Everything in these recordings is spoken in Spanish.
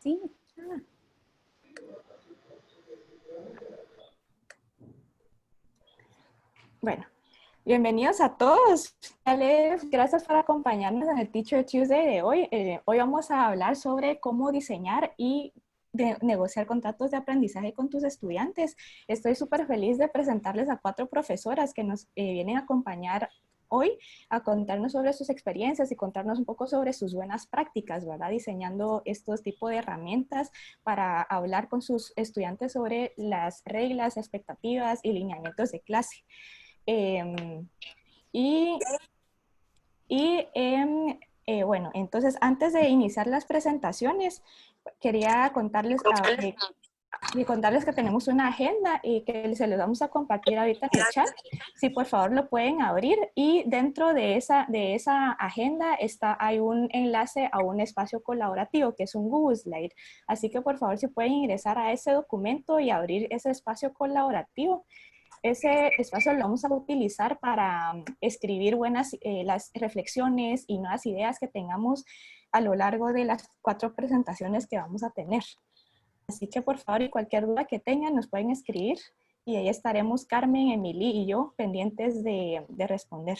Sí. Bueno, bienvenidos a todos. Gracias por acompañarnos en el Teacher Tuesday de hoy. Hoy vamos a hablar sobre cómo diseñar y negociar contratos de aprendizaje con tus estudiantes. Estoy súper feliz de presentarles a 4 profesoras que nos vienen a acompañar hoy a contarnos sobre sus experiencias y contarnos un poco sobre sus buenas prácticas, ¿verdad? Diseñando estos tipos de herramientas para hablar con sus estudiantes sobre las reglas, expectativas y lineamientos de clase. Y, bueno, entonces antes de iniciar las presentaciones, quería contarles que tenemos una agenda y que se los vamos a compartir ahorita en el chat. Si por favor lo pueden abrir, y dentro de esa agenda hay un enlace a un espacio colaborativo que es un Google Slide. Así que por favor si pueden ingresar a ese documento y abrir ese espacio colaborativo. Ese espacio lo vamos a utilizar para escribir las reflexiones y nuevas ideas que tengamos a lo largo de las 4 presentaciones que vamos a tener. Así que por favor, y cualquier duda que tengan, nos pueden escribir y ahí estaremos Carmen, Emily y yo pendientes de responder.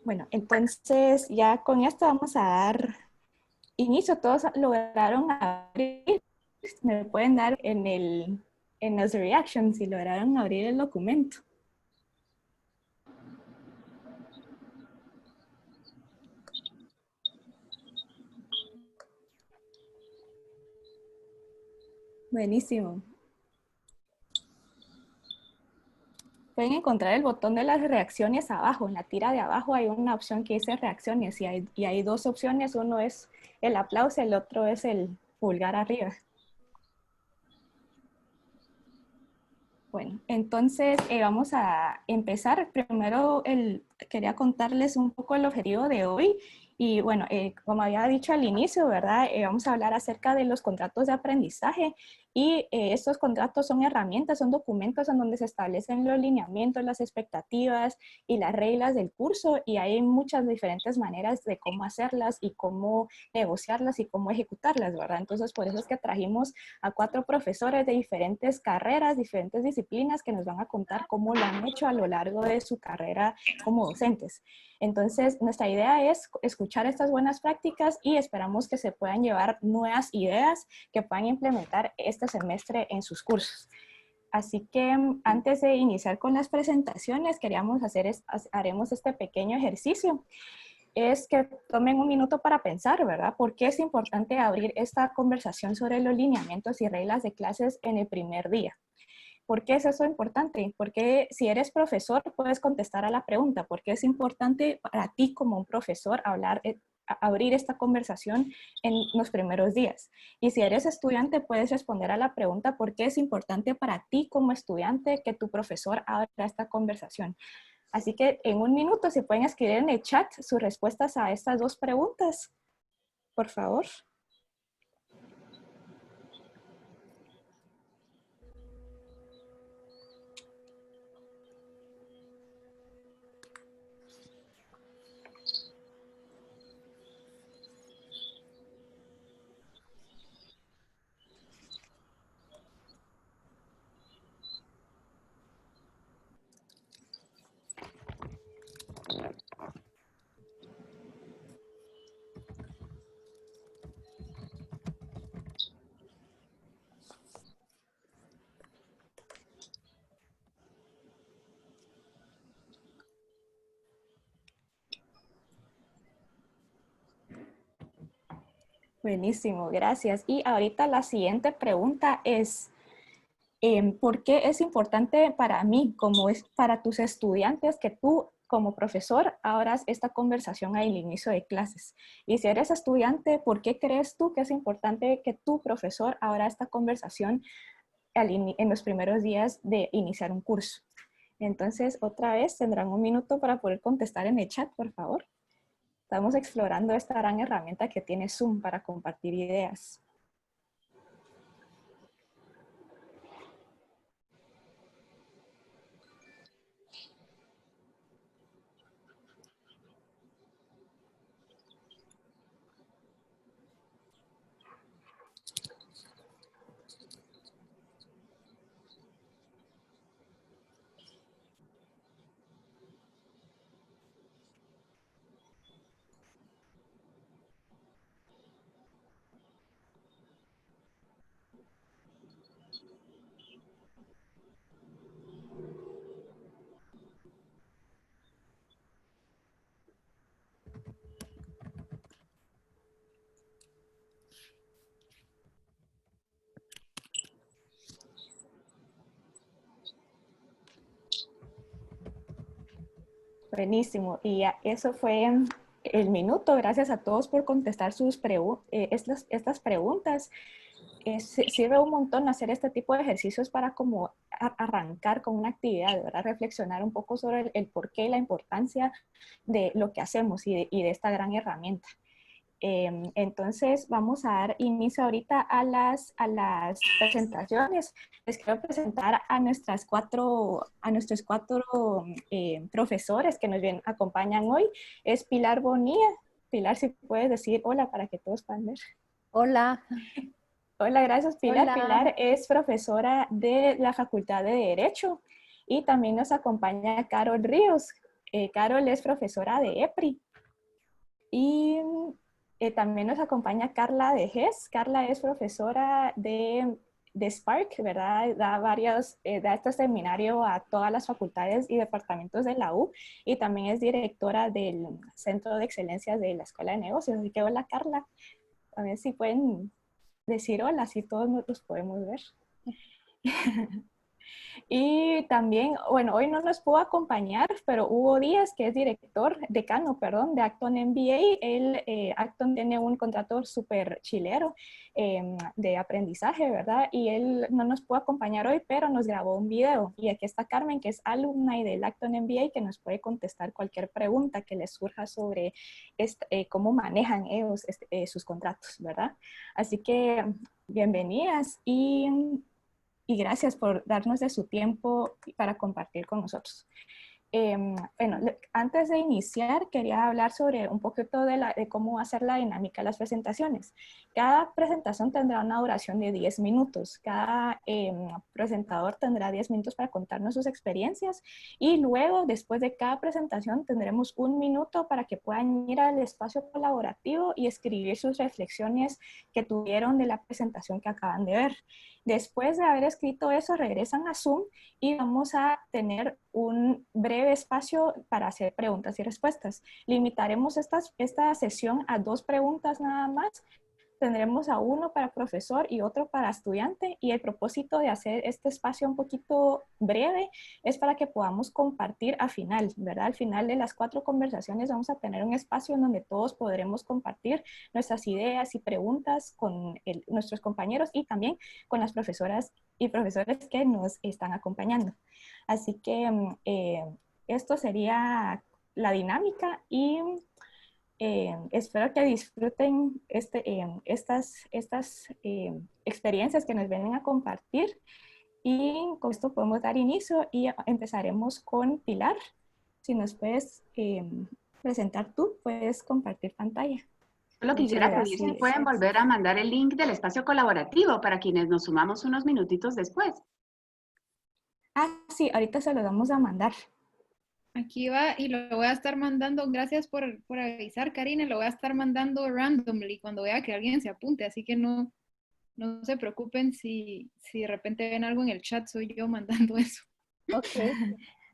Bueno, entonces ya con esto vamos a dar inicio. Todos lograron abrir. Me pueden dar en las reactions si lograron abrir el documento. Buenísimo. Pueden encontrar el botón de las reacciones abajo. En la tira de abajo hay una opción que dice reacciones y hay 2 opciones. Uno es el aplauso, el otro es el pulgar arriba. Bueno, entonces vamos a empezar. Primero quería contarles un poco el objetivo de hoy. Y bueno, como había dicho al inicio, ¿verdad? Vamos a hablar acerca de los contratos de aprendizaje. Y estos contratos son herramientas, son documentos en donde se establecen los lineamientos, las expectativas y las reglas del curso. Y hay muchas diferentes maneras de cómo hacerlas y cómo negociarlas y cómo ejecutarlas, ¿verdad? Entonces, por eso es que trajimos a 4 profesores de diferentes carreras, diferentes disciplinas, que nos van a contar cómo lo han hecho a lo largo de su carrera como docentes. Entonces, nuestra idea es escuchar estas buenas prácticas y esperamos que se puedan llevar nuevas ideas que puedan implementar este semestre en sus cursos. Así que antes de iniciar con las presentaciones, haremos este pequeño ejercicio. Es que tomen un minuto para pensar, ¿verdad? ¿Por qué es importante abrir esta conversación sobre los lineamientos y reglas de clases en el primer día? ¿Por qué es eso importante? Porque si eres profesor, puedes contestar a la pregunta, ¿por qué es importante para ti como un profesor abrir esta conversación en los primeros días? Y si eres estudiante, puedes responder a la pregunta, ¿por qué es importante para ti como estudiante que tu profesor abra esta conversación? Así que en un minuto, si pueden escribir en el chat sus respuestas a estas 2 preguntas, por favor. Buenísimo, gracias. Y ahorita la siguiente pregunta es, ¿por qué es importante para mí, como es para tus estudiantes, que tú como profesor abras esta conversación al inicio de clases? Y si eres estudiante, ¿por qué crees tú que es importante que tu profesor abra esta conversación en los primeros días de iniciar un curso? Entonces, otra vez, tendrán un minuto para poder contestar en el chat, por favor. Estamos explorando esta gran herramienta que tiene Zoom para compartir ideas. Buenísimo. Y ya, eso fue el minuto. Gracias a todos por contestar estas preguntas. Sirve un montón hacer este tipo de ejercicios para como arrancar con una actividad, ¿verdad? Reflexionar un poco sobre el porqué y la importancia de lo que hacemos y de esta gran herramienta. Entonces vamos a dar inicio ahorita a las presentaciones. Les quiero presentar a nuestros cuatro profesores que nos acompañan hoy. Es Pilar Bonilla. Pilar, si puedes decir hola para que todos puedan ver. Hola. Hola, gracias Pilar. Hola. Pilar es profesora de la Facultad de Derecho y también nos acompaña Carol Ríos. Carol es profesora de EPRI. Y también nos acompaña Carla de GES. Carla es profesora de Spark, ¿verdad? Da este seminario a todas las facultades y departamentos de la U y también es directora del Centro de Excelencia de la Escuela de Negocios. Así que hola Carla, a ver si pueden decir hola, si todos nosotros podemos ver. Y también, bueno, hoy no nos pudo acompañar, pero Hugo Díaz, que es decano, perdón, de Acton MBA. Acton tiene un contrato súper chilero de aprendizaje, ¿verdad? Y él no nos pudo acompañar hoy, pero nos grabó un video. Y aquí está Carmen, que es alumna y del Acton MBA, que nos puede contestar cualquier pregunta que les surja sobre cómo manejan ellos sus contratos, ¿verdad? Así que bienvenidas y gracias por darnos de su tiempo para compartir con nosotros. Bueno, antes de iniciar, quería hablar sobre un poquito de cómo hacer la dinámica de las presentaciones. Cada presentación tendrá una duración de 10 minutos. Cada presentador tendrá 10 minutos para contarnos sus experiencias y luego, después de cada presentación, tendremos un minuto para que puedan ir al espacio colaborativo y escribir sus reflexiones que tuvieron de la presentación que acaban de ver. Después de haber escrito eso, regresan a Zoom y vamos a tener un breve espacio para hacer preguntas y respuestas. Limitaremos esta sesión a 2 preguntas nada más. Tendremos a uno para profesor y otro para estudiante, y el propósito de hacer este espacio un poquito breve es para que podamos compartir al final, ¿verdad? Al final de las 4 conversaciones vamos a tener un espacio en donde todos podremos compartir nuestras ideas y preguntas con nuestros compañeros y también con las profesoras y profesores que nos están acompañando. Así que esto sería la dinámica y espero que disfruten estas experiencias que nos vienen a compartir y con esto podemos dar inicio y empezaremos con Pilar. Si nos puedes presentar tú, puedes compartir pantalla. Solo quisiera pedir si pueden volver a mandar el link del espacio colaborativo para quienes nos sumamos unos minutitos después. Ah, sí, ahorita se lo vamos a mandar. Aquí va y lo voy a estar mandando, gracias por avisar, Karina, lo voy a estar mandando randomly cuando vea que alguien se apunte, así que no se preocupen si de repente ven algo en el chat, soy yo mandando eso. Ok,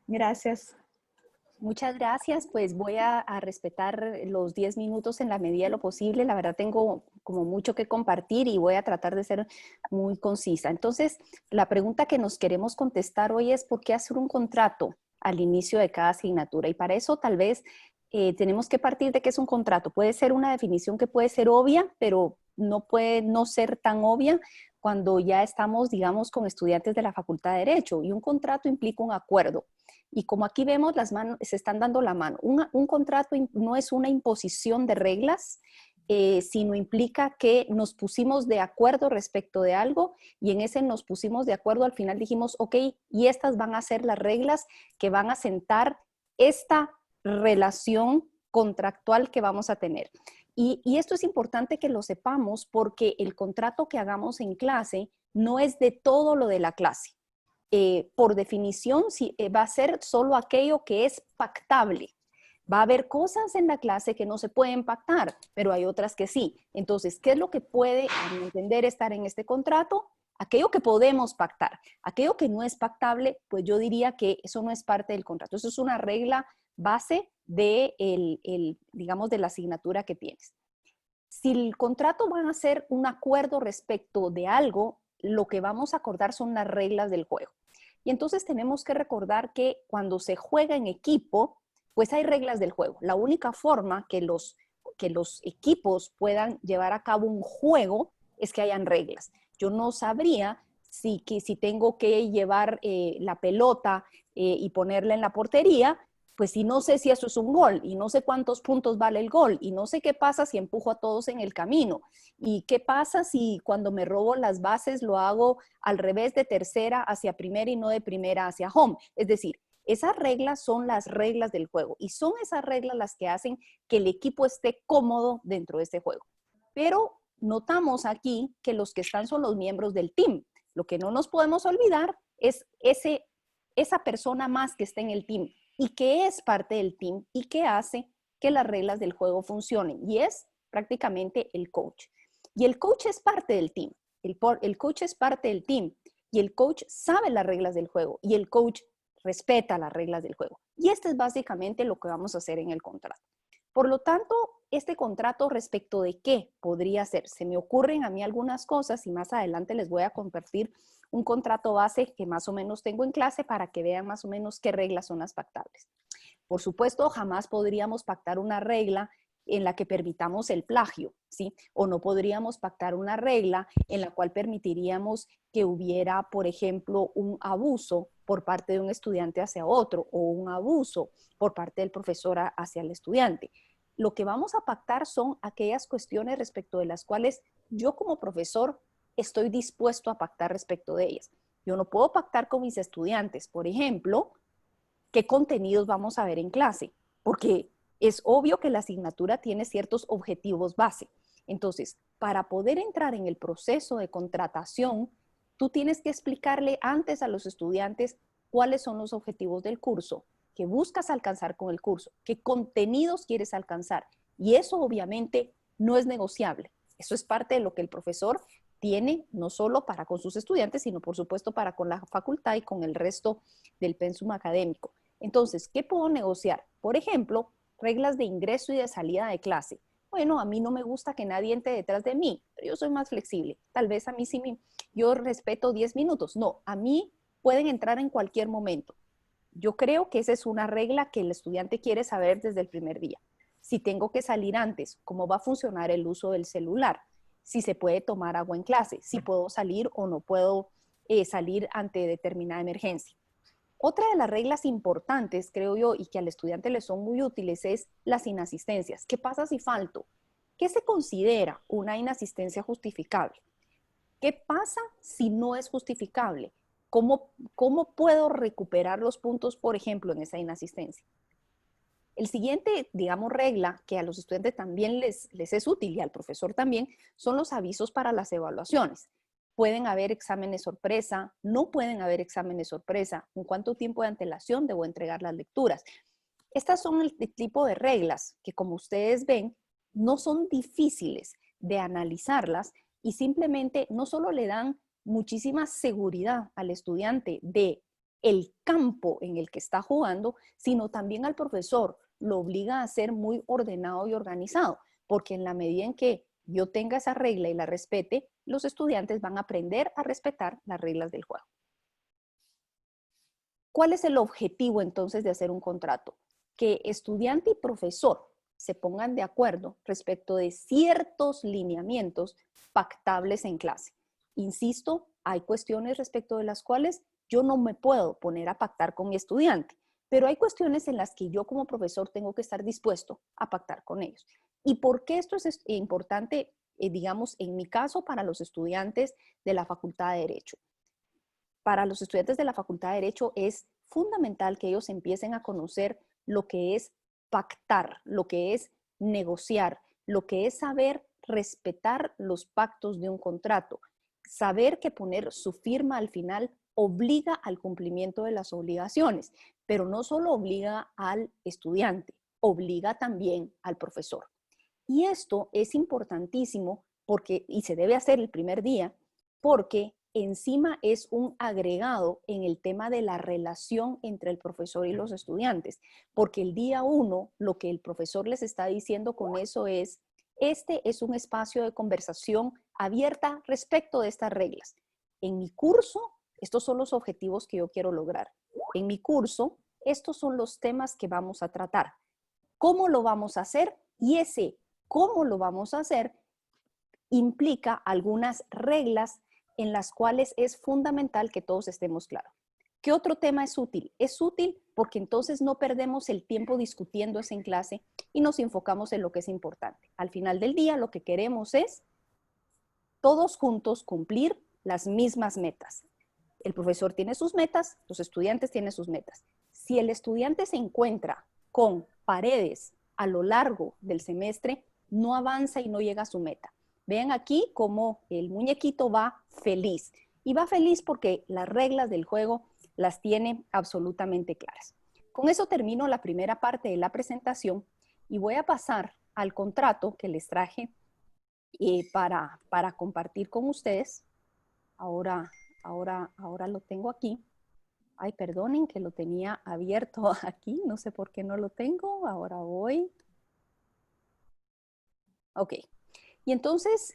gracias. Muchas gracias, pues voy a respetar los 10 minutos en la medida de lo posible. La verdad tengo como mucho que compartir y voy a tratar de ser muy concisa. Entonces, la pregunta que nos queremos contestar hoy es ¿por qué hacer un contrato al inicio de cada asignatura? Y para eso tal vez tenemos que partir de qué es un contrato. Puede ser una definición que puede ser obvia, pero no puede no ser tan obvia cuando ya estamos, digamos, con estudiantes de la Facultad de Derecho. Y un contrato implica un acuerdo. Y como aquí vemos, las manos se están dando la mano. Un contrato no es una imposición de reglas, sino implica que nos pusimos de acuerdo respecto de algo y en ese nos pusimos de acuerdo, al final dijimos, ok, y estas van a ser las reglas que van a sentar esta relación contractual que vamos a tener. Y esto es importante que lo sepamos porque el contrato que hagamos en clase no es de todo lo de la clase. Por definición, va a ser solo aquello que es pactable. Va a haber cosas en la clase que no se pueden pactar, pero hay otras que sí. Entonces, ¿qué es lo que puede, a mi entender, estar en este contrato? Aquello que podemos pactar. Aquello que no es pactable, pues yo diría que eso no es parte del contrato. Eso es una regla base de, digamos, de la asignatura que tienes. Si el contrato va a ser un acuerdo respecto de algo, lo que vamos a acordar son las reglas del juego. Y entonces tenemos que recordar que cuando se juega en equipo, pues hay reglas del juego. La única forma que los equipos puedan llevar a cabo un juego es que hayan reglas. Yo no sabría si tengo que llevar la pelota y ponerla en la portería, pues si no sé si eso es un gol y no sé cuántos puntos vale el gol y no sé qué pasa si empujo a todos en el camino y qué pasa si cuando me robo las bases lo hago al revés, de tercera hacia primera y no de primera hacia home. Es decir, esas reglas son las reglas del juego y son esas reglas las que hacen que el equipo esté cómodo dentro de este juego. Pero notamos aquí que los que están son los miembros del team. Lo que no nos podemos olvidar es esa persona más que está en el team y que es parte del team y que hace que las reglas del juego funcionen. Y es prácticamente el coach. Y el coach es parte del team. El coach es parte del team. Y el coach sabe las reglas del juego. Y el coach respeta las reglas del juego. Y este es básicamente lo que vamos a hacer en el contrato. Por lo tanto, este contrato respecto de qué podría ser. Se me ocurren a mí algunas cosas y más adelante les voy a compartir un contrato base que más o menos tengo en clase para que vean más o menos qué reglas son las pactables. Por supuesto, jamás podríamos pactar una regla en la que permitamos el plagio, ¿sí? O no podríamos pactar una regla en la cual permitiríamos que hubiera, por ejemplo, un abuso por parte de un estudiante hacia otro o un abuso por parte del profesor hacia el estudiante. Lo que vamos a pactar son aquellas cuestiones respecto de las cuales yo como profesor estoy dispuesto a pactar respecto de ellas. Yo no puedo pactar con mis estudiantes, por ejemplo, qué contenidos vamos a ver en clase, porque es obvio que la asignatura tiene ciertos objetivos base. Entonces, para poder entrar en el proceso de contratación, tú tienes que explicarle antes a los estudiantes cuáles son los objetivos del curso, qué buscas alcanzar con el curso, qué contenidos quieres alcanzar. Y eso obviamente no es negociable. Eso es parte de lo que el profesor tiene, no solo para con sus estudiantes, sino por supuesto para con la facultad y con el resto del pensum académico. Entonces, ¿qué puedo negociar? Por ejemplo, reglas de ingreso y de salida de clase. Bueno, a mí no me gusta que nadie entre detrás de mí, pero yo soy más flexible. Tal vez a mí sí yo respeto 10 minutos. No, a mí pueden entrar en cualquier momento. Yo creo que esa es una regla que el estudiante quiere saber desde el primer día. Si tengo que salir antes, ¿cómo va a funcionar el uso del celular? Si se puede tomar agua en clase, si puedo salir o no puedo salir ante determinada emergencia. Otra de las reglas importantes, creo yo, y que al estudiante le son muy útiles es las inasistencias. ¿Qué pasa si falto? ¿Qué se considera una inasistencia justificable? ¿Qué pasa si no es justificable? ¿Cómo puedo recuperar los puntos, por ejemplo, en esa inasistencia? El siguiente, digamos, regla que a los estudiantes también les es útil y al profesor también, son los avisos para las evaluaciones. Pueden haber exámenes sorpresa, no pueden haber exámenes sorpresa, con cuánto tiempo de antelación debo entregar las lecturas. Estas son el tipo de reglas que, como ustedes ven, no son difíciles de analizarlas y simplemente no solo le dan muchísima seguridad al estudiante de el campo en el que está jugando, sino también al profesor. Lo obliga a ser muy ordenado y organizado, porque en la medida en que yo tenga esa regla y la respete, los estudiantes van a aprender a respetar las reglas del juego. ¿Cuál es el objetivo entonces de hacer un contrato? Que estudiante y profesor se pongan de acuerdo respecto de ciertos lineamientos pactables en clase. Insisto, hay cuestiones respecto de las cuales yo no me puedo poner a pactar con mi estudiante, pero hay cuestiones en las que yo como profesor tengo que estar dispuesto a pactar con ellos. ¿Y por qué esto es importante, digamos, en mi caso, para los estudiantes de la Facultad de Derecho? Para los estudiantes de la Facultad de Derecho es fundamental que ellos empiecen a conocer lo que es pactar, lo que es negociar, lo que es saber respetar los pactos de un contrato, saber que poner su firma al final obliga al cumplimiento de las obligaciones, pero no solo obliga al estudiante, obliga también al profesor. Y esto es importantísimo porque, y se debe hacer el primer día, porque encima es un agregado en el tema de la relación entre el profesor y los estudiantes, porque el día 1 lo que el profesor les está diciendo con eso es, este es un espacio de conversación abierta respecto de estas reglas. En mi curso, estos son los objetivos que yo quiero lograr. En mi curso, estos son los temas que vamos a tratar. ¿Cómo lo vamos a hacer? Y ese cómo lo vamos a hacer implica algunas reglas en las cuales es fundamental que todos estemos claros. ¿Qué otro tema es útil? Es útil porque entonces no perdemos el tiempo discutiendo eso en clase y nos enfocamos en lo que es importante. Al final del día lo que queremos es todos juntos cumplir las mismas metas. El profesor tiene sus metas, los estudiantes tienen sus metas. Si el estudiante se encuentra con paredes a lo largo del semestre, no avanza y no llega a su meta. Vean aquí cómo el muñequito va feliz. Y va feliz porque las reglas del juego las tiene absolutamente claras. Con eso termino la primera parte de la presentación y voy a pasar al contrato que les traje para compartir con ustedes. Ahora lo tengo aquí. Ay, perdonen que lo tenía abierto aquí. No sé por qué no lo tengo. Ahora voy. Ok. Y entonces,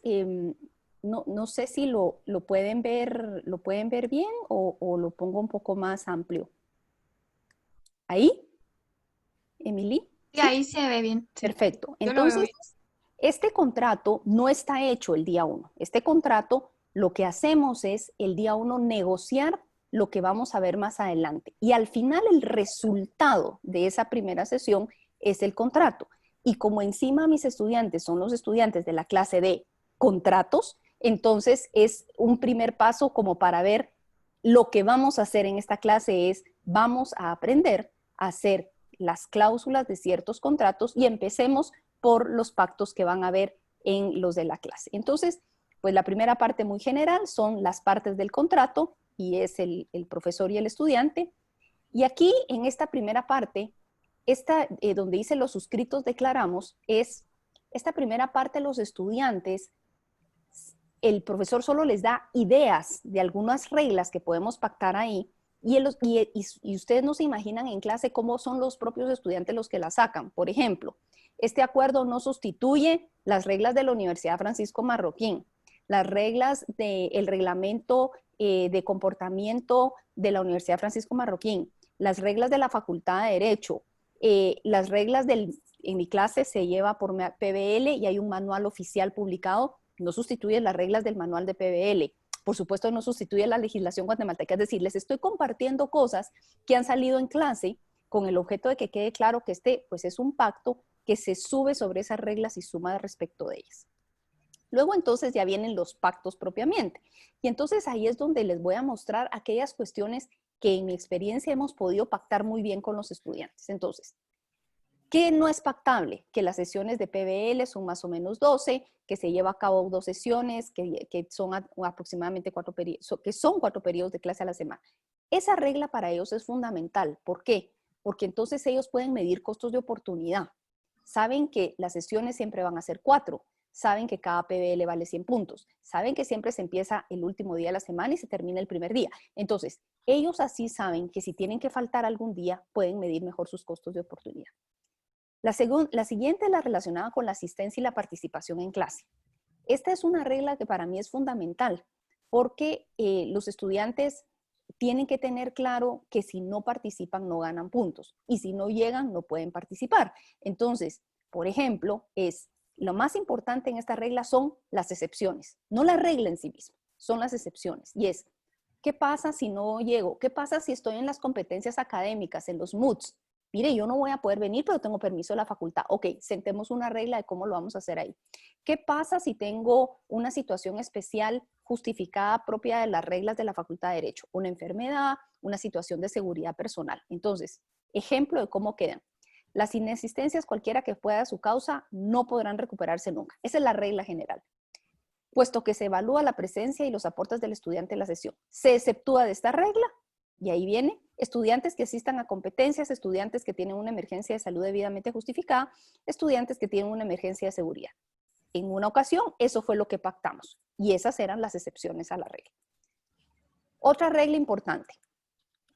no sé si lo pueden ver bien o lo pongo un poco más amplio. ¿Ahí? ¿Emily? Sí, ahí se ve bien. Sí. Perfecto. Entonces, este contrato no está hecho el día 1. Este contrato, lo que hacemos es el día 1 negociar lo que vamos a ver más adelante. Y al final el resultado de esa primera sesión es el contrato. Y como encima mis estudiantes son los estudiantes de la clase de contratos, entonces es un primer paso como para ver lo que vamos a hacer en esta clase es, vamos a aprender a hacer las cláusulas de ciertos contratos y empecemos por los pactos que van a ver en los de la clase. Entonces, pues la primera parte muy general son las partes del contrato y es el profesor y el estudiante. Y aquí en esta primera parte, donde dice los suscritos declaramos, es esta primera parte los estudiantes, el profesor solo les da ideas de algunas reglas que podemos pactar ahí y ustedes no se imaginan en clase cómo son los propios estudiantes los que la sacan. Por ejemplo, este acuerdo no sustituye las reglas de la Universidad Francisco Marroquín, las reglas del reglamento de comportamiento de la Universidad Francisco Marroquín, las reglas de la Facultad de Derecho, las reglas en mi clase se lleva por PBL y hay un manual oficial publicado, no sustituye las reglas del manual de PBL. Por supuesto, no sustituye la legislación guatemalteca, es decir, les estoy compartiendo cosas que han salido en clase con el objeto de que quede claro que pues es un pacto que se sube sobre esas reglas y suma respecto de ellas. Luego entonces ya vienen los pactos propiamente. Y entonces ahí es donde les voy a mostrar aquellas cuestiones que en mi experiencia hemos podido pactar muy bien con los estudiantes. Entonces, ¿qué no es pactable? Que las sesiones de PBL son más o menos 12, que se lleva a cabo 2 sesiones, que son aproximadamente 4 periodos, que son 4 periodos de clase a la semana. Esa regla para ellos es fundamental. ¿Por qué? Porque entonces ellos pueden medir costos de oportunidad. Saben que las sesiones siempre van a ser 4. saben que cada PBL vale 100 puntos, saben que siempre se empieza el último día de la semana y se termina el primer día. Entonces, ellos así saben que si tienen que faltar algún día, pueden medir mejor sus costos de oportunidad. La siguiente es la relacionada con la asistencia y la participación en clase. Esta es una regla que para mí es fundamental, porque los estudiantes tienen que tener claro que si no participan no ganan puntos y si no llegan no pueden participar. Entonces, por ejemplo, lo más importante en esta regla son las excepciones, no la regla en sí misma, son las excepciones. Y es, ¿qué pasa si no llego? ¿Qué pasa si estoy en las competencias académicas, en los MOOCs? Mire, yo no voy a poder venir, pero tengo permiso de la facultad. Ok, sentemos una regla de cómo lo vamos a hacer ahí. ¿Qué pasa si tengo una situación especial justificada propia de las reglas de la Facultad de Derecho? Una enfermedad, una situación de seguridad personal. Entonces, ejemplo de cómo quedan. Las inexistencias, cualquiera que pueda su causa, no podrán recuperarse nunca. Esa es la regla general. Puesto que se evalúa la presencia y los aportes del estudiante en la sesión. Se exceptúa de esta regla, y ahí viene, estudiantes que asistan a competencias, estudiantes que tienen una emergencia de salud debidamente justificada, estudiantes que tienen una emergencia de seguridad. En una ocasión, eso fue lo que pactamos, y esas eran las excepciones a la regla. Otra regla importante.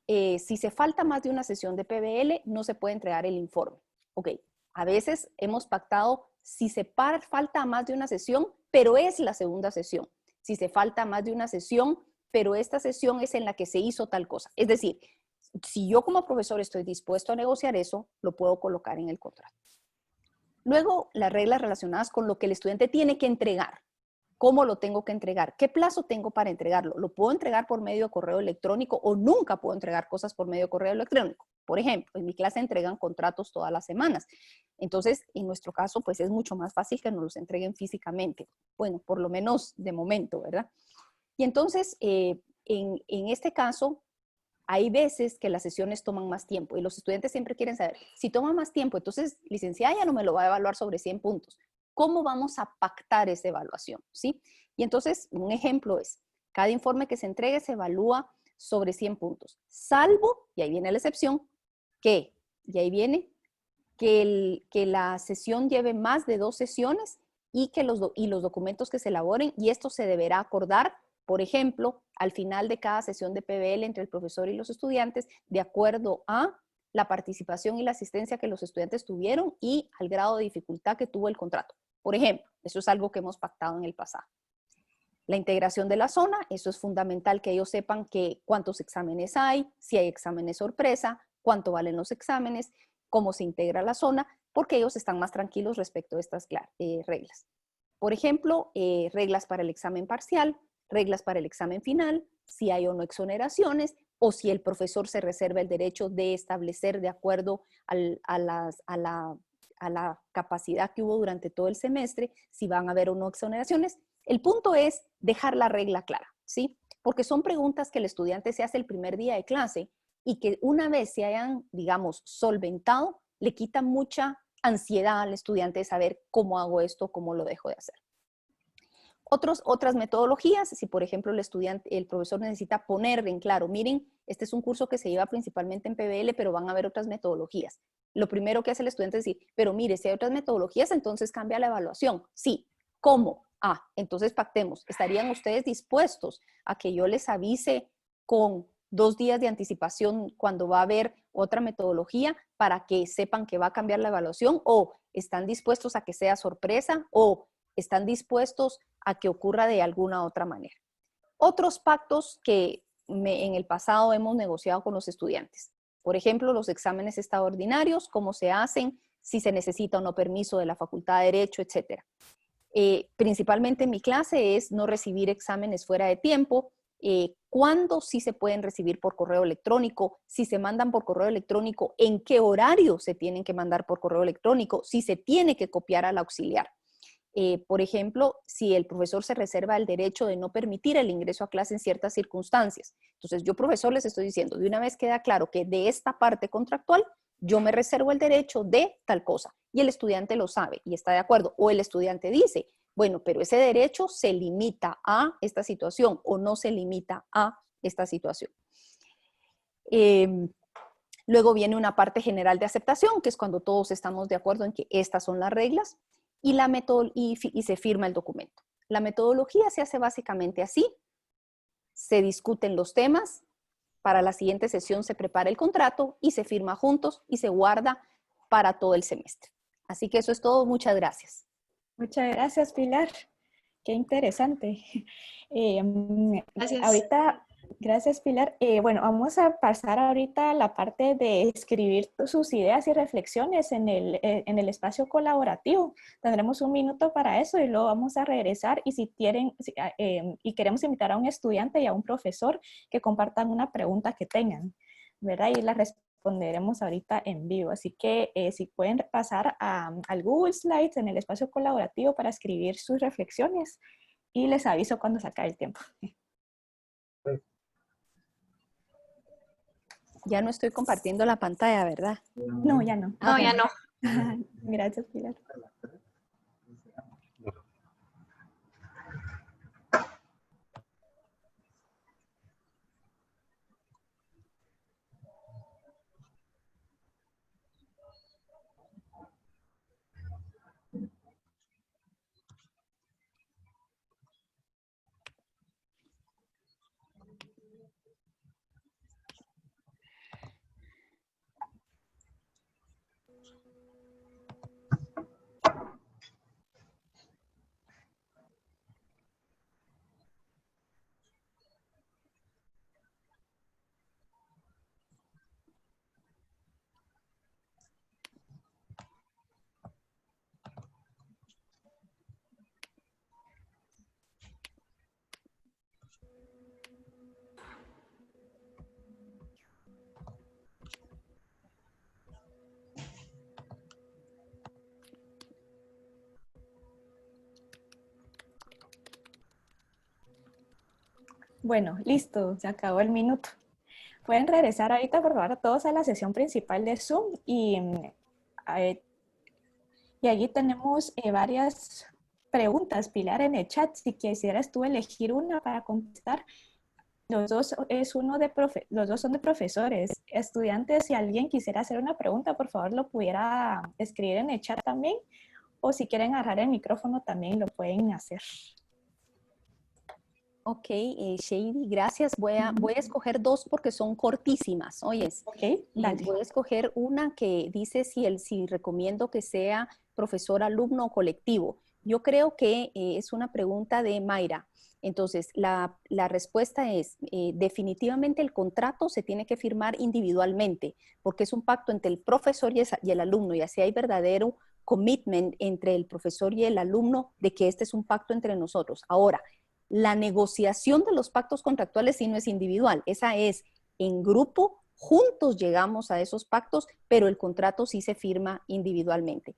Si se falta más de una sesión de PBL, no se puede entregar el informe. Ok, a veces hemos pactado si se falta más de una sesión, pero es la segunda sesión. Si se falta más de una sesión, pero esta sesión es en la que se hizo tal cosa. Es decir, si yo como profesor estoy dispuesto a negociar eso, lo puedo colocar en el contrato. Luego, las reglas relacionadas con lo que el estudiante tiene que entregar. ¿Cómo lo tengo que entregar? ¿Qué plazo tengo para entregarlo? ¿Lo puedo entregar por medio de correo electrónico o nunca puedo entregar cosas por medio de correo electrónico? Por ejemplo, en mi clase entregan contratos todas las semanas. Entonces, en nuestro caso, pues es mucho más fácil que nos los entreguen físicamente. Bueno, por lo menos de momento, ¿verdad? Y entonces, en este caso, hay veces que las sesiones toman más tiempo y los estudiantes siempre quieren saber, si toma más tiempo, entonces, licenciada ya no me lo va a evaluar sobre 100 puntos. ¿Cómo vamos a pactar esa evaluación? ¿Sí? Y entonces, un ejemplo es, cada informe que se entregue se evalúa sobre 100 puntos, salvo, y ahí viene la excepción, y ahí viene, que la sesión lleve más de 2 sesiones y que los documentos que se elaboren, y esto se deberá acordar, por ejemplo, al final de cada sesión de PBL entre el profesor y los estudiantes, de acuerdo a la participación y la asistencia que los estudiantes tuvieron y al grado de dificultad que tuvo el contrato. Por ejemplo, eso es algo que hemos pactado en el pasado. La integración de la zona, eso es fundamental que ellos sepan cuántos exámenes hay, si hay exámenes sorpresa, cuánto valen los exámenes, cómo se integra la zona, porque ellos están más tranquilos respecto a estas reglas. Por ejemplo, reglas para el examen parcial, reglas para el examen final, si hay o no exoneraciones, o si el profesor se reserva el derecho de establecer de acuerdo a la capacidad que hubo durante todo el semestre, si van a haber o no exoneraciones. El punto es dejar la regla clara, ¿sí? Porque son preguntas que el estudiante se hace el primer día de clase y que una vez se hayan, digamos, solventado, le quita mucha ansiedad al estudiante de saber cómo hago esto, cómo lo dejo de hacer. Otras metodologías, si por ejemplo el profesor necesita poner en claro, miren, este es un curso que se lleva principalmente en PBL, pero van a haber otras metodologías. Lo primero que hace el estudiante es decir, pero mire, si hay otras metodologías, entonces cambia la evaluación. Sí, ¿cómo? Entonces pactemos. ¿Estarían ustedes dispuestos a que yo les avise con 2 días de anticipación cuando va a haber otra metodología para que sepan que va a cambiar la evaluación? ¿O están dispuestos a que sea sorpresa? ¿O están dispuestos a que ocurra de alguna otra manera? Otros pactos que en el pasado hemos negociado con los estudiantes. Por ejemplo, los exámenes extraordinarios, cómo se hacen, si se necesita o no permiso de la Facultad de Derecho, etc. Principalmente en mi clase es no recibir exámenes fuera de tiempo, cuándo sí se pueden recibir por correo electrónico, si se mandan por correo electrónico, en qué horario se tienen que mandar por correo electrónico, si se tiene que copiar al auxiliar. Por ejemplo, si el profesor se reserva el derecho de no permitir el ingreso a clase en ciertas circunstancias. Entonces, yo, profesor, les estoy diciendo, de una vez queda claro que de esta parte contractual, yo me reservo el derecho de tal cosa. Y el estudiante lo sabe y está de acuerdo. O el estudiante dice, bueno, pero ese derecho se limita a esta situación o no se limita a esta situación. Luego viene una parte general de aceptación, que es cuando todos estamos de acuerdo en que estas son las reglas. y se firma el documento. La metodología se hace básicamente así. Se discuten los temas, para la siguiente sesión se prepara el contrato y se firma juntos y se guarda para todo el semestre. Así que eso es todo. Muchas gracias. Muchas gracias, Pilar. Qué interesante. Gracias. Ahorita, gracias, Pilar. Bueno, vamos a pasar ahorita a la parte de escribir sus ideas y reflexiones en el espacio colaborativo. Tendremos un minuto para eso y luego vamos a regresar. Y si quieren, y queremos invitar a un estudiante y a un profesor que compartan una pregunta que tengan, ¿verdad? Y la responderemos ahorita en vivo. Así que si pueden pasar al Google Slides en el espacio colaborativo para escribir sus reflexiones y les aviso cuando se acabe el tiempo. Ya no estoy compartiendo la pantalla, ¿verdad? No, ya no. No, ya no. Gracias, Pilar. Bueno, listo, se acabó el minuto. Pueden regresar ahorita, por favor, todos a la sesión principal de Zoom y allí tenemos varias preguntas, Pilar, en el chat. Si quisieras tú elegir una para contestar, los dos son de profesores, estudiantes. Si alguien quisiera hacer una pregunta, por favor, lo pudiera escribir en el chat también. O si quieren agarrar el micrófono, también lo pueden hacer. Ok, Shady, gracias. Voy a escoger dos porque son cortísimas. Oyes, Ok, dale. voy a escoger una que dice si recomiendo que sea profesor, alumno o colectivo. Yo creo que es una pregunta de Mayra. Entonces, la respuesta es, definitivamente el contrato se tiene que firmar individualmente, porque es un pacto entre el profesor y el alumno, y así hay verdadero commitment entre el profesor y el alumno de que este es un pacto entre nosotros. Ahora, la negociación de los pactos contractuales sí no es individual, esa es en grupo, juntos llegamos a esos pactos, pero el contrato sí se firma individualmente.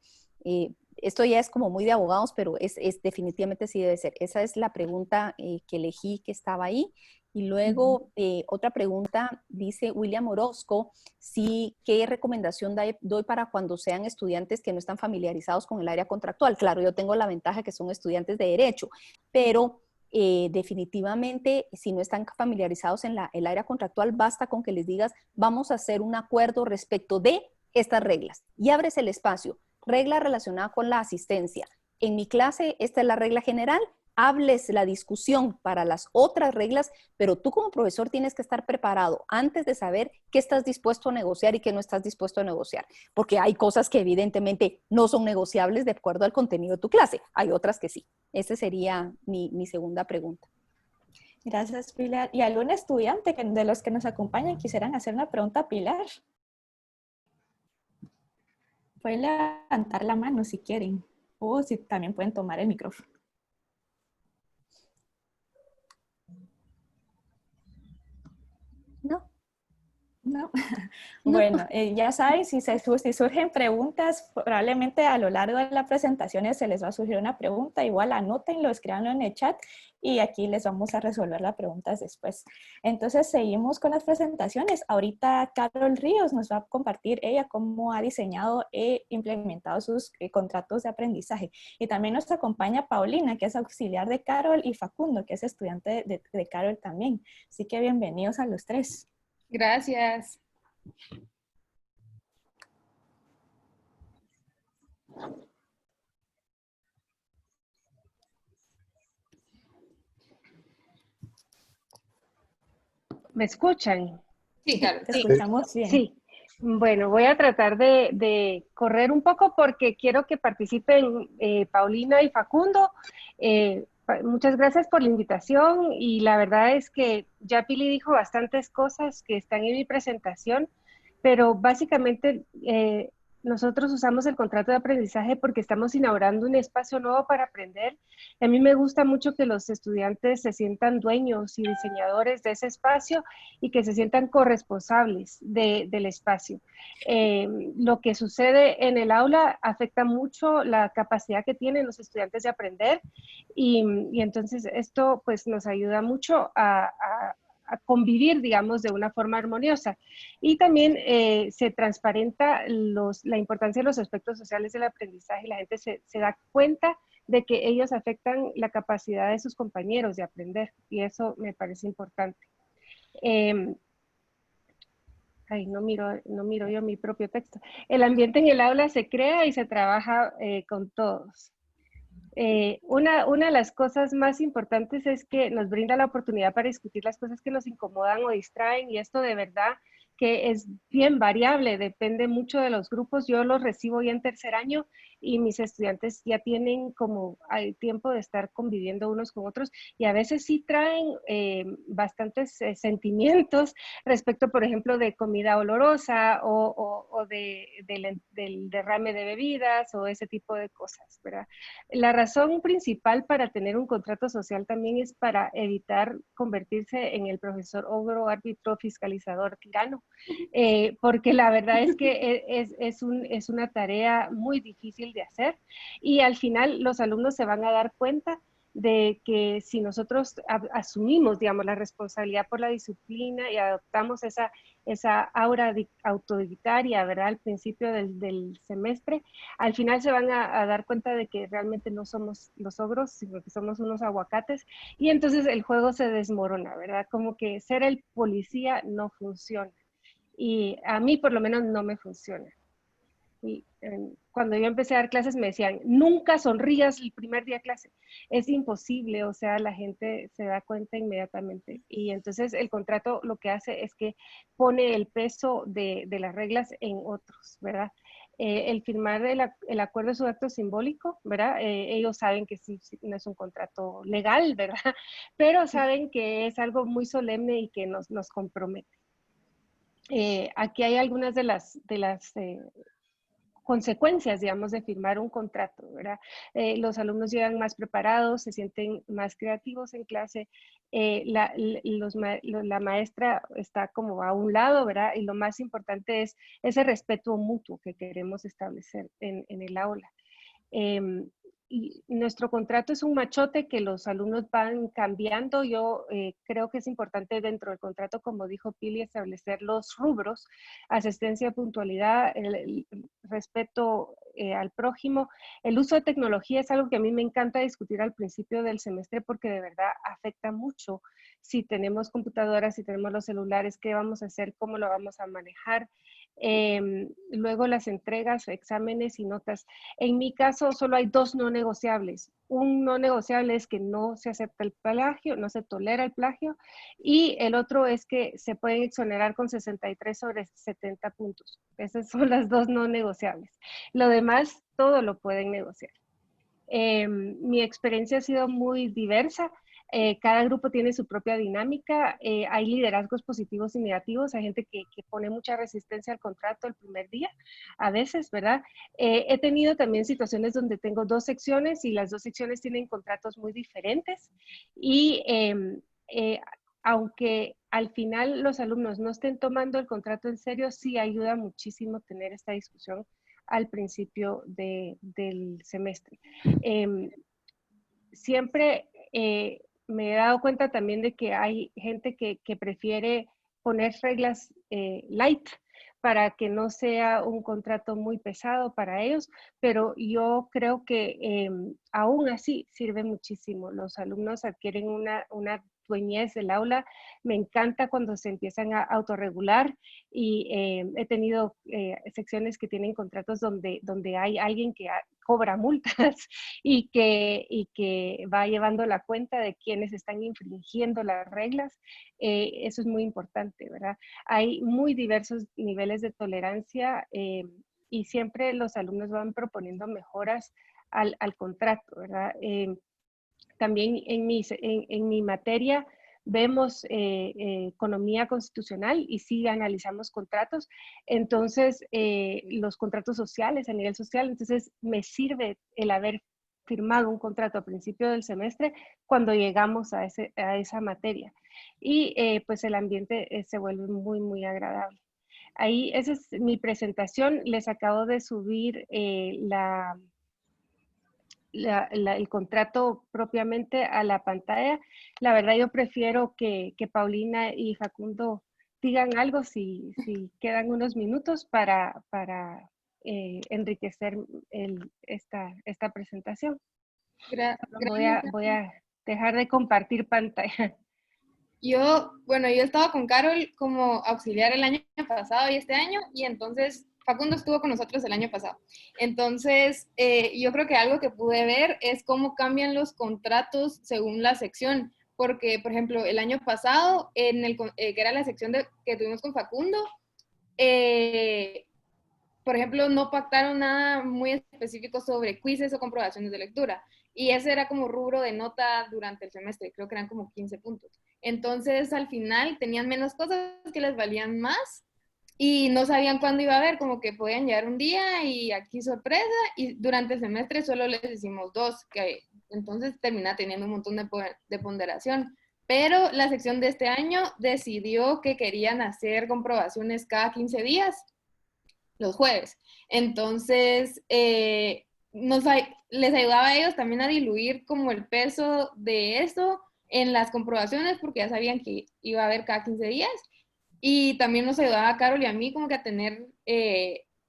Esto ya es como muy de abogados, pero es definitivamente sí debe ser. Esa es la pregunta que elegí, que estaba ahí. Y luego otra pregunta, dice William Orozco, ¿qué recomendación doy para cuando sean estudiantes que no están familiarizados con el área contractual? Claro, yo tengo la ventaja que son estudiantes de derecho, pero definitivamente, si no están familiarizados en el área contractual, basta con que les digas, vamos a hacer un acuerdo respecto de estas reglas. Y abres el espacio. Regla relacionada con la asistencia. En mi clase, esta es la regla general. Hables la discusión para las otras reglas, pero tú como profesor tienes que estar preparado antes de saber qué estás dispuesto a negociar y qué no estás dispuesto a negociar, porque hay cosas que evidentemente no son negociables de acuerdo al contenido de tu clase, hay otras que sí. Esa sería mi segunda pregunta. Gracias, Pilar. ¿Y algún estudiante de los que nos acompañan quisieran hacer una pregunta a Pilar? Pueden levantar la mano si quieren, o si también pueden tomar el micrófono. No. No. Bueno, ya saben, si surgen preguntas, probablemente a lo largo de las presentaciones se les va a surgir una pregunta, igual anótenlo, escríbanlo en el chat y aquí les vamos a resolver las preguntas después. Entonces seguimos con las presentaciones. Ahorita Carol Ríos nos va a compartir ella cómo ha diseñado e implementado sus contratos de aprendizaje. Y también nos acompaña Paulina, que es auxiliar de Carol, y Facundo, que es estudiante de Carol también. Así que bienvenidos a los tres. Gracias. ¿Me escuchan? Sí, claro. Te escuchamos bien. Sí. Bueno, voy a tratar de correr un poco porque quiero que participen Paulina y Facundo. Muchas gracias por la invitación y la verdad es que ya Pili dijo bastantes cosas que están en mi presentación, pero básicamente nosotros usamos el contrato de aprendizaje porque estamos inaugurando un espacio nuevo para aprender. A mí me gusta mucho que los estudiantes se sientan dueños y diseñadores de ese espacio y que se sientan corresponsables del espacio. Lo que sucede en el aula afecta mucho la capacidad que tienen los estudiantes de aprender y entonces esto pues nos ayuda mucho a convivir, digamos, de una forma armoniosa. Y también se transparenta la importancia de los aspectos sociales del aprendizaje. La gente se da cuenta de que ellos afectan la capacidad de sus compañeros de aprender y eso me parece importante. No miro yo mi propio texto. El ambiente en el aula se crea y se trabaja con todos. Una de las cosas más importantes es que nos brinda la oportunidad para discutir las cosas que nos incomodan o distraen y esto de verdad que es bien variable, depende mucho de los grupos. Yo los recibo ya en tercer año y mis estudiantes ya tienen como tiempo de estar conviviendo unos con otros y a veces sí traen bastantes sentimientos respecto, por ejemplo, de comida olorosa o del derrame de bebidas o ese tipo de cosas, ¿verdad? La razón principal para tener un contrato social también es para evitar convertirse en el profesor ogro, árbitro, fiscalizador, tirano, porque la verdad es que es una tarea muy difícil de hacer y al final los alumnos se van a dar cuenta de que si nosotros asumimos, digamos, la responsabilidad por la disciplina y adoptamos esa aura autodidactaria, ¿verdad? Al principio del semestre, al final se van a dar cuenta de que realmente no somos los ogros, sino que somos unos aguacates y entonces el juego se desmorona, ¿verdad? Como que ser el policía no funciona y a mí por lo menos no me funciona. Y cuando yo empecé a dar clases me decían, nunca sonrías el primer día de clase. Es imposible, o sea, la gente se da cuenta inmediatamente. Y entonces el contrato lo que hace es que pone el peso de las reglas en otros, ¿verdad? El firmar el acuerdo es un acto simbólico, ¿verdad? Ellos saben que sí, no es un contrato legal, ¿verdad? Pero saben que es algo muy solemne y que nos compromete. Aquí hay algunas de las consecuencias, digamos, de firmar un contrato, ¿verdad? Los alumnos llegan más preparados, se sienten más creativos en clase, la maestra está como a un lado, ¿verdad? Y lo más importante es ese respeto mutuo que queremos establecer en el aula. Y nuestro contrato es un machote que los alumnos van cambiando. Yo creo que es importante dentro del contrato, como dijo Pili, establecer los rubros, asistencia, puntualidad, el respeto al prójimo. El uso de tecnología es algo que a mí me encanta discutir al principio del semestre porque de verdad afecta mucho. Si tenemos computadoras, si tenemos los celulares, ¿qué vamos a hacer? ¿Cómo lo vamos a manejar? Luego las entregas, exámenes y notas. En mi caso solo hay dos no negociables. Un no negociable es que no se acepta el plagio, no se tolera el plagio y el otro es que se pueden exonerar con 63 sobre 70 puntos. Esas son las dos no negociables. Lo demás, todo lo pueden negociar. Mi experiencia ha sido muy diversa. Cada grupo tiene su propia dinámica, hay liderazgos positivos y negativos, hay gente que pone mucha resistencia al contrato el primer día, a veces, ¿verdad? He tenido también situaciones donde tengo dos secciones y las dos secciones tienen contratos muy diferentes y aunque al final los alumnos no estén tomando el contrato en serio, sí ayuda muchísimo tener esta discusión al principio del semestre. Siempre me he dado cuenta también de que hay gente que prefiere poner reglas light para que no sea un contrato muy pesado para ellos, pero yo creo que aún así sirve muchísimo. Los alumnos adquieren una dueñez del aula. Me encanta cuando se empiezan a autorregular y he tenido secciones que tienen contratos donde hay alguien que cobra multas y que va llevando la cuenta de quienes están infringiendo las reglas. Eso es muy importante, ¿verdad? Hay muy diversos niveles de tolerancia y siempre los alumnos van proponiendo mejoras al contrato, ¿verdad? También en mi materia vemos economía constitucional y sí analizamos contratos, entonces los contratos sociales a nivel social, entonces me sirve el haber firmado un contrato a principio del semestre cuando llegamos a esa materia y pues el ambiente se vuelve muy, muy agradable. Ahí, esa es mi presentación, les acabo de subir el contrato propiamente a la pantalla. La verdad yo prefiero que Paulina y Facundo digan algo si quedan unos minutos para enriquecer esta presentación. Voy a dejar de compartir pantalla. Bueno, yo estaba con Carol como auxiliar el año pasado y este año, y entonces Facundo estuvo con nosotros el año pasado. Entonces, yo creo que algo que pude ver es cómo cambian los contratos según la sección. Porque, por ejemplo, el año pasado, que era la sección que tuvimos con Facundo, por ejemplo, no pactaron nada muy específico sobre quizzes o comprobaciones de lectura. Y ese era como rubro de nota durante el semestre, creo que eran como 15 puntos. Entonces, al final, tenían menos cosas que les valían más y no sabían cuándo iba a haber, como que podían llegar un día y aquí sorpresa, y durante el semestre solo les hicimos 2, que entonces termina teniendo un montón de ponderación. Pero la sección de este año decidió que querían hacer comprobaciones cada 15 días, los jueves. Entonces, les ayudaba a ellos también a diluir como el peso de eso en las comprobaciones, porque ya sabían que iba a haber cada 15 días. Y también nos ayudaba a Carol y a mí como que a tener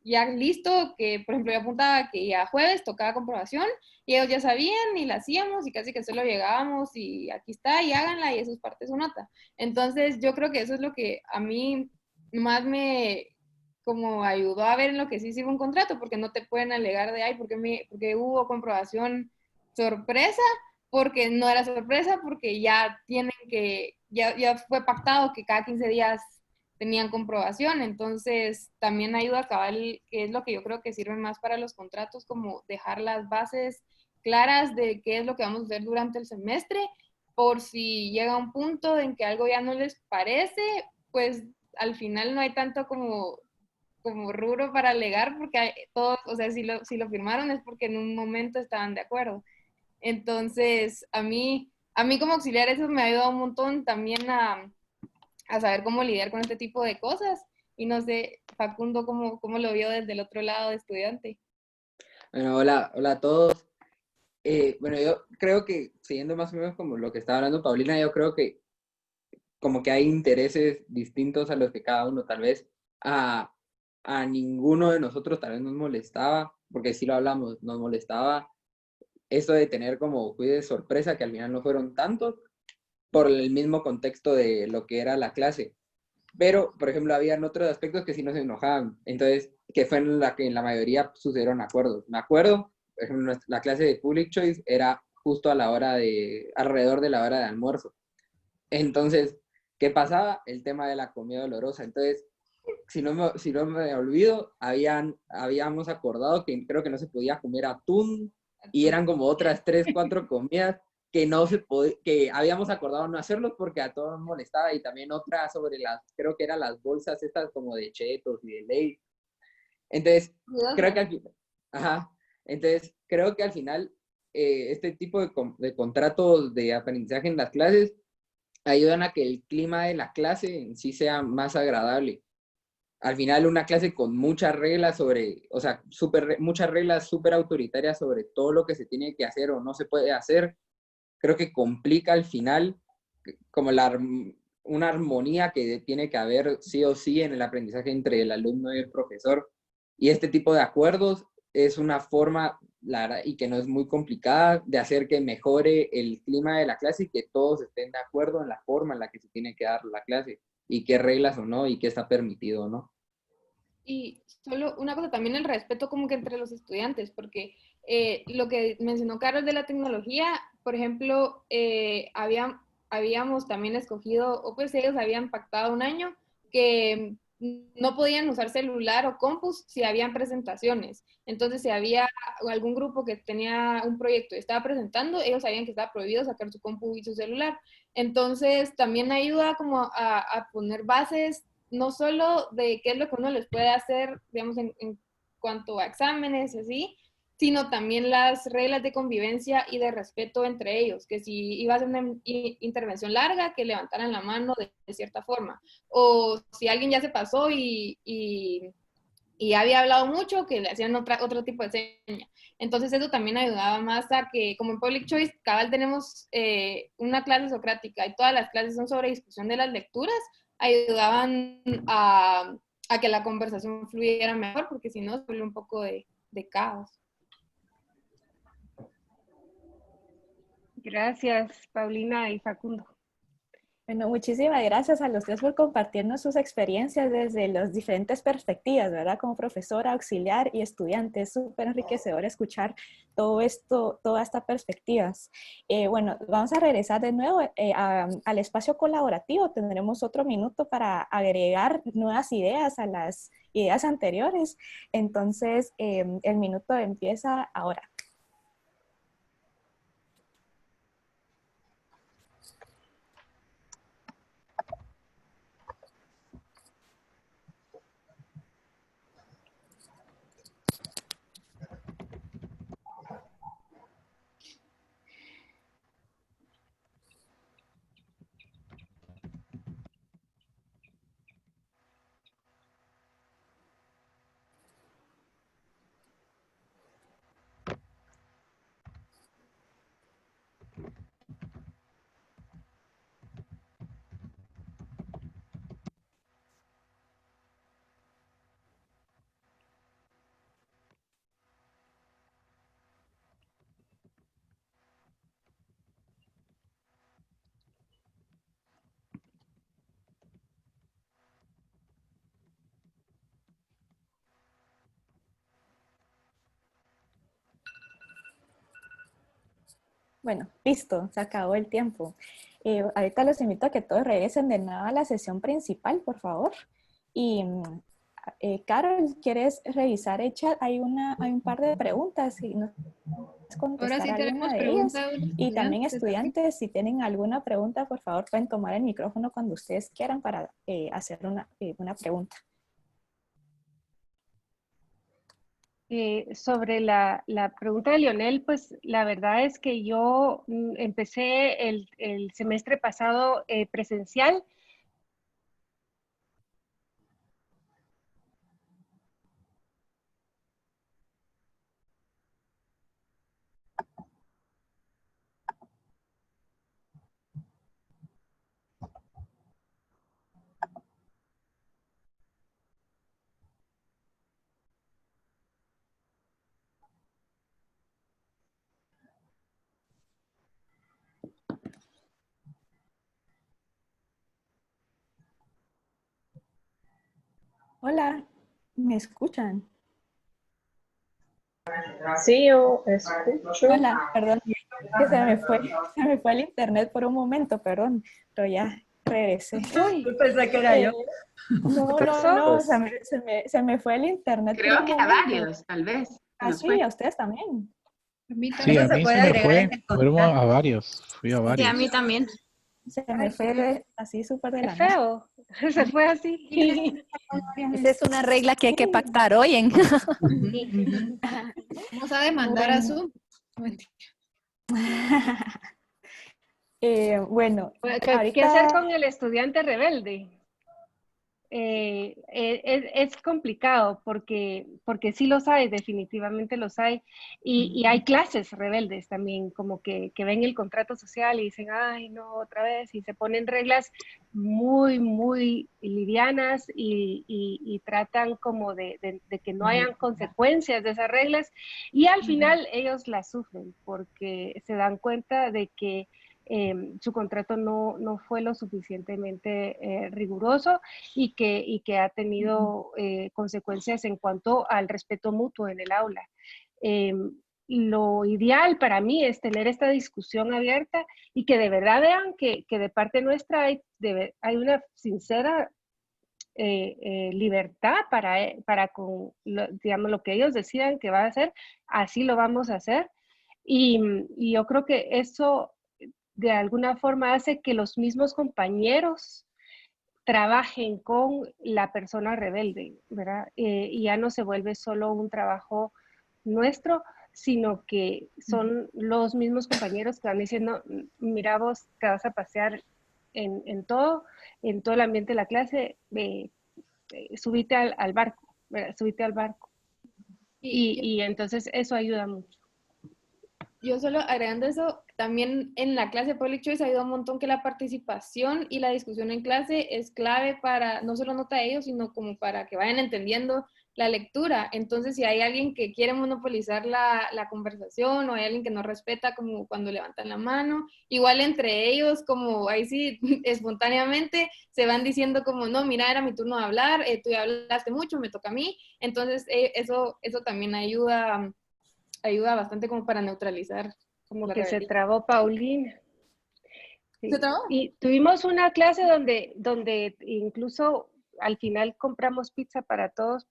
ya listo, que por ejemplo yo apuntaba que ya jueves tocaba comprobación, y ellos ya sabían y la hacíamos y casi que solo llegábamos y aquí está y háganla y eso es parte de su nota. Entonces yo creo que eso es lo que a mí más me como ayudó a ver en lo que sí sirve un contrato, porque no te pueden alegar de, ay, porque hubo comprobación sorpresa, porque no era sorpresa, porque ya ya fue pactado que cada 15 días tenían comprobación. Entonces también ayuda a acabar, que es lo que yo creo que sirve más para los contratos, como dejar las bases claras de qué es lo que vamos a hacer durante el semestre, por si llega un punto en que algo ya no les parece, pues al final no hay tanto como rubro para alegar, porque todos, o sea, si lo firmaron es porque en un momento estaban de acuerdo. Entonces, a mí como auxiliar eso me ha ayudado un montón también a saber cómo lidiar con este tipo de cosas. Y no sé, Facundo, ¿cómo lo vio desde el otro lado de estudiante? Bueno, hola a todos. Bueno, yo creo que, siguiendo más o menos como lo que estaba hablando Paulina, yo creo que como que hay intereses distintos a los que cada uno, tal vez a ninguno de nosotros tal vez nos molestaba, porque sí lo hablamos, nos molestaba esto de tener como quizzes sorpresa, que al final no fueron tantos, por el mismo contexto de lo que era la clase. Pero, por ejemplo, habían otros aspectos que sí nos enojaban, entonces, que fue en la que en la mayoría sucedieron acuerdos. Me acuerdo, por ejemplo, la clase de Public Choice era justo alrededor de la hora de almuerzo. Entonces, ¿qué pasaba? El tema de la comida dolorosa. Entonces, si no me olvido, habíamos acordado que creo que no se podía comer atún, y eran como otras 3, 4 comidas que habíamos acordado no hacerlos porque a todos nos molestaba, y también otra sobre creo que eran las bolsas estas como de Cheetos y de Lay's. Entonces, creo que al final este tipo de contratos de aprendizaje en las clases ayudan a que el clima de la clase en sí sea más agradable. Al final, una clase con muchas reglas muchas reglas súper autoritarias sobre todo lo que se tiene que hacer o no se puede hacer, creo que complica al final como una armonía que tiene que haber sí o sí en el aprendizaje entre el alumno y el profesor. Y este tipo de acuerdos es una forma, y que no es muy complicada, de hacer que mejore el clima de la clase y que todos estén de acuerdo en la forma en la que se tiene que dar la clase, y qué reglas o no, y qué está permitido o no. Y solo una cosa, también el respeto como que entre los estudiantes, porque lo que mencionó Carlos de la tecnología, por ejemplo, habíamos también escogido, o pues ellos habían pactado un año que no podían usar celular o compus si habían presentaciones. Entonces, si había algún grupo que tenía un proyecto y estaba presentando, ellos sabían que estaba prohibido sacar su compu y su celular. Entonces, también ayuda como a poner bases, no solo de qué es lo que uno les puede hacer, digamos, en cuanto a exámenes y así, sino también las reglas de convivencia y de respeto entre ellos, que si iba a ser una intervención larga, que levantaran la mano de cierta forma, o si alguien ya se pasó y había hablado mucho, que le hacían otro tipo de seña. Entonces eso también ayudaba más a que, como en Public Choice, cabal tenemos una clase socrática y todas las clases son sobre discusión de las lecturas, ayudaban a que la conversación fluyera mejor, porque si no, se vuelve un poco de caos. Gracias, Paulina y Facundo. Bueno, muchísimas gracias a los tres por compartirnos sus experiencias desde las diferentes perspectivas, ¿verdad? Como profesora, auxiliar y estudiante. Es súper enriquecedor escuchar todo esto, todas estas perspectivas. Bueno, vamos a regresar de nuevo al espacio colaborativo. Tendremos otro minuto para agregar nuevas ideas a las ideas anteriores. Entonces, el minuto empieza ahora. Bueno, listo, se acabó el tiempo. Ahorita los invito a que todos regresen de nuevo a la sesión principal, por favor. Y Carol, ¿quieres revisar el chat? Hay un par de preguntas y nos Ahora sí tenemos de preguntas. y también estudiantes, si tienen alguna pregunta, por favor, pueden tomar el micrófono cuando ustedes quieran para hacer una pregunta. Sobre la pregunta de Lionel, pues la verdad es que yo empecé el semestre pasado presencial. Hola, ¿me escuchan? Sí, yo escucho. Hola, perdón, que se me fue el internet por un momento, perdón, pero ya regresé. Yo pensé que era yo. No, se me fue el internet. Creo que a varios, tal vez. Ah, sí, a ustedes también. Sí, a mí se me fue. Fueron a varios. Fui a varios. Sí, a mí también. Se me fue así súper de la nada. Feo, se fue así. Esa es una regla que hay que pactar, ¿oyen? Vamos a demandar a Zoom. Bueno, ¿qué hacer con el estudiante rebelde? Es complicado porque sí los hay, definitivamente los hay, y hay clases rebeldes también, como que ven el contrato social y dicen, ay, no, otra vez, y se ponen reglas muy, muy livianas y tratan como de que no hayan consecuencias de esas reglas, y al final ellos las sufren porque se dan cuenta de que su contrato no fue lo suficientemente riguroso y que ha tenido consecuencias en cuanto al respeto mutuo en el aula. lo ideal para mí es tener esta discusión abierta y que de verdad vean que de parte nuestra hay una sincera libertad para con digamos, lo que ellos decidan que va a hacer, así lo vamos a hacer. Y yo creo que eso de alguna forma hace que los mismos compañeros trabajen con la persona rebelde, ¿verdad? Y ya no se vuelve solo un trabajo nuestro, sino que son los mismos compañeros que van diciendo, mira vos, te vas a pasear en todo el ambiente de la clase, subite al barco, ¿verdad? Subite al barco. Y entonces eso ayuda mucho. Yo solo agregando eso, también en la clase Public Choice ha ayudado un montón que la participación y la discusión en clase es clave para, no solo nota ellos, sino como para que vayan entendiendo la lectura. Entonces, si hay alguien que quiere monopolizar la conversación o hay alguien que no respeta como cuando levantan la mano, igual entre ellos, como ahí sí, espontáneamente se van diciendo como, no, mira, era mi turno de hablar, tú ya hablaste mucho, me toca a mí. Entonces, eso también ayuda bastante como para neutralizar. Como que se trabó Paulina. Sí. ¿Se trabó? Y tuvimos una clase donde incluso al final compramos pizza para todos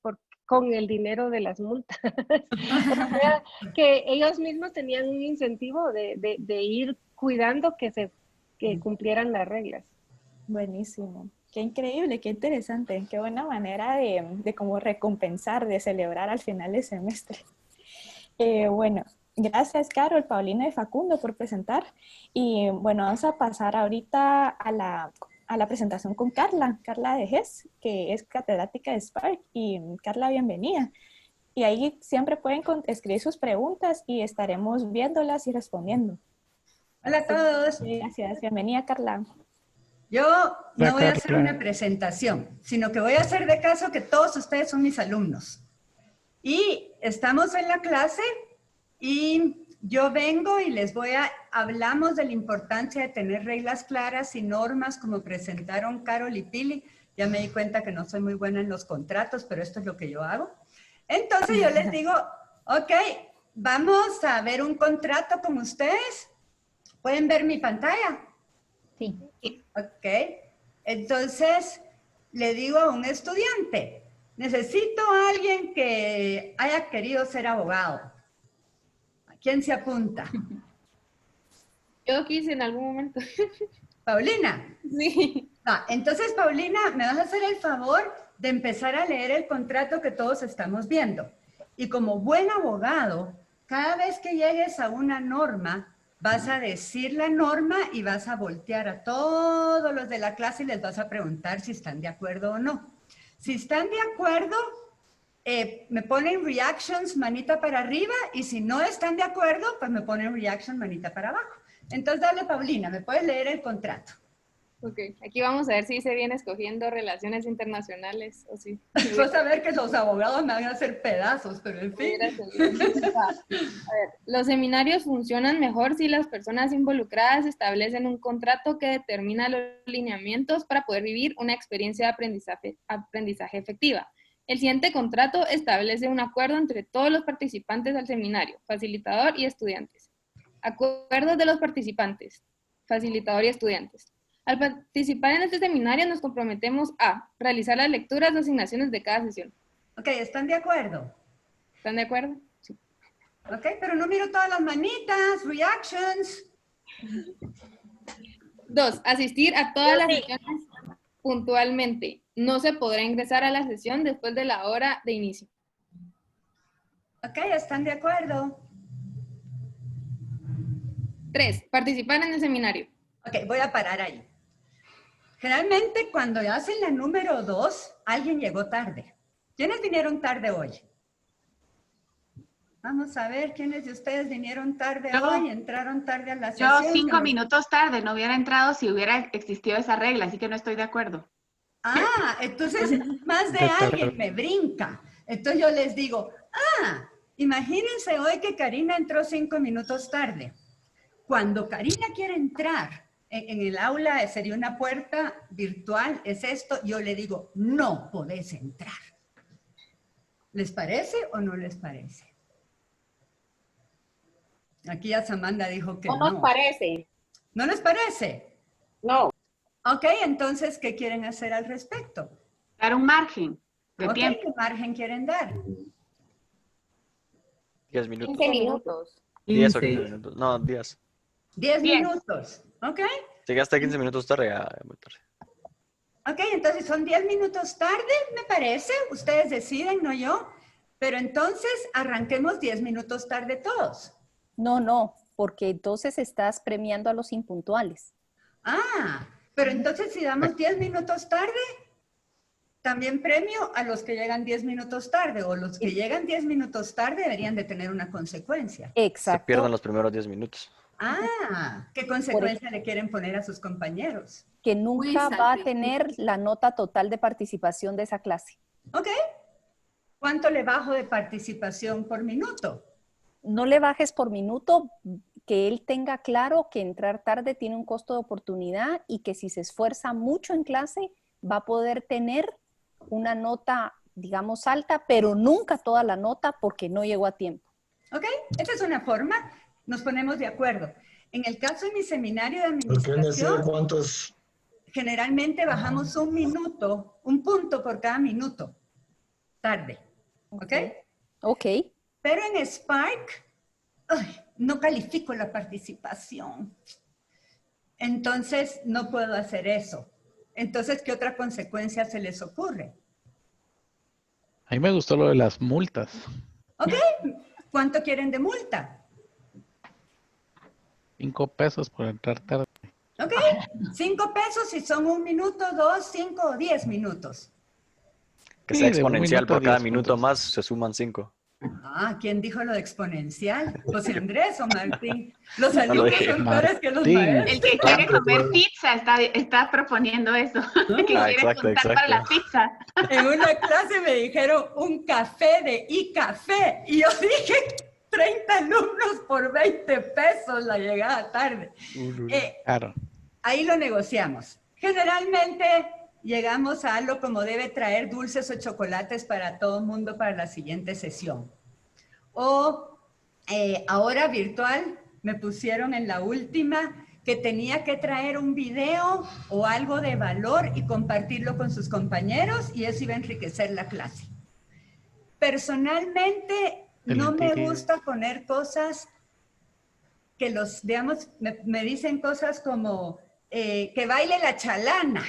con el dinero de las multas. O sea, que ellos mismos tenían un incentivo de ir cuidando que cumplieran las reglas. Buenísimo. Qué increíble, qué interesante, qué buena manera de como recompensar, de celebrar al final del semestre. Bueno, gracias Carol, Paulina y Facundo por presentar. Y bueno, vamos a pasar ahorita a la presentación con Carla de GES, que es catedrática de Spark. Y Carla, bienvenida. Y ahí siempre pueden escribir sus preguntas y estaremos viéndolas y respondiendo. Hola a todos. Gracias, bienvenida Carla. Yo no voy a hacer una presentación, sino que voy a hacer de caso que todos ustedes son mis alumnos. Y estamos en la clase y yo vengo y hablamos de la importancia de tener reglas claras y normas como presentaron Carol y Pili. Ya me di cuenta que no soy muy buena en los contratos, pero esto es lo que yo hago. Entonces yo les digo, ok, vamos a ver un contrato con ustedes. ¿Pueden ver mi pantalla? Sí. Ok, entonces le digo a un estudiante, necesito a alguien que haya querido ser abogado. ¿A quién se apunta? Yo quise en algún momento. ¿Paulina? Sí. Entonces, Paulina, me vas a hacer el favor de empezar a leer el contrato que todos estamos viendo. Y como buen abogado, cada vez que llegues a una norma, vas a decir la norma y vas a voltear a todos los de la clase y les vas a preguntar si están de acuerdo o no. Si están de acuerdo, me ponen reactions, manita para arriba, y si no están de acuerdo, pues me ponen reaction, manita para abajo. Entonces, dale, Paulina, ¿me puedes leer el contrato? Ok, aquí vamos a ver si se viene escogiendo relaciones internacionales o si... Vas a ver que los abogados me van a hacer pedazos, pero en fin. A ver, los seminarios funcionan mejor si las personas involucradas establecen un contrato que determina los lineamientos para poder vivir una experiencia de aprendizaje efectiva. El siguiente contrato establece un acuerdo entre todos los participantes del seminario, facilitador y estudiantes. Acuerdos de los participantes, facilitador y estudiantes. Al participar en este seminario nos comprometemos a realizar las lecturas o asignaciones de cada sesión. Ok, ¿están de acuerdo? ¿Están de acuerdo? Sí. Ok, pero no miro todas las manitas, reactions. 2. Asistir a todas las sesiones puntualmente. No se podrá ingresar a la sesión después de la hora de inicio. Ok, ¿están de acuerdo? 3. Participar en el seminario. Ok, voy a parar ahí. Generalmente cuando hacen la número 2, alguien llegó tarde. ¿Quiénes vinieron tarde hoy? Vamos a ver, ¿quiénes de ustedes vinieron tarde hoy? ¿Entraron tarde a la sesión? Yo 5 minutos tarde, no hubiera entrado si hubiera existido esa regla, así que no estoy de acuerdo. Entonces más de alguien me brinca. Entonces yo les digo, imagínense hoy que Karina entró 5 minutos tarde. Cuando Karina quiere entrar en el aula, sería una puerta virtual, es esto, yo le digo, no podés entrar. ¿Les parece o no les parece? Aquí ya Samantha dijo que no. No nos parece. ¿No les parece? No. Ok, entonces, ¿qué quieren hacer al respecto? Dar un margen de tiempo. ¿Qué margen quieren dar? 10 minutos. 15 minutos. 10 o 15 minutos. No, 10. 10 minutos, ¿ok? Si llegaste 15 minutos tarde, ya muy tarde. Ok, entonces son 10 minutos tarde, me parece. Ustedes deciden, no yo. Pero entonces arranquemos 10 minutos tarde todos. No, porque entonces estás premiando a los impuntuales. Ah, pero entonces si damos 10 minutos tarde, también premio a los que llegan 10 minutos tarde, o los que llegan 10 minutos tarde deberían de tener una consecuencia. Exacto. Se pierden los primeros 10 minutos. Ah, ¿qué consecuencia le quieren poner a sus compañeros? Que nunca va a tener la nota total de participación de esa clase. Ok. ¿Cuánto le bajo de participación por minuto? No le bajes por minuto, que él tenga claro que entrar tarde tiene un costo de oportunidad y que si se esfuerza mucho en clase va a poder tener una nota, digamos, alta, pero nunca toda la nota porque no llegó a tiempo. Ok, esta es una forma, nos ponemos de acuerdo. En el caso de mi seminario de administración, ¿cuántos? Generalmente bajamos un minuto, un punto por cada minuto, tarde. ¿Ok? Ok. Pero en Spark, no califico la participación. Entonces, no puedo hacer eso. Entonces, ¿qué otra consecuencia se les ocurre? A mí me gustó lo de las multas. Ok. ¿Cuánto quieren de multa? 5 pesos por entrar tarde. Ok. 5 pesos si son 1 minuto, 2, 5 o 10 minutos. Que sea Sí, de un exponencial minuto a por cada 10 minuto puntos. más, se suman 5. Ah, ¿quién dijo lo de exponencial? ¿José Andrés o Martín? Los lo alumnos dije. son peores que los Martín. maestros. El que quiere comer pizza está proponiendo eso. El que quiere exacto, contar para la pizza. En una clase me dijeron un café de iCafé y yo dije 30 alumnos por 20 pesos la llegada tarde. Claro. Ahí lo negociamos. Generalmente llegamos a algo como debe traer dulces o chocolates para todo el mundo para la siguiente sesión. O ahora virtual me pusieron en la última que tenía que traer un video o algo de valor y compartirlo con sus compañeros y eso iba a enriquecer la clase. Personalmente no me gusta poner cosas que los, digamos, me dicen cosas como que baile la chalana.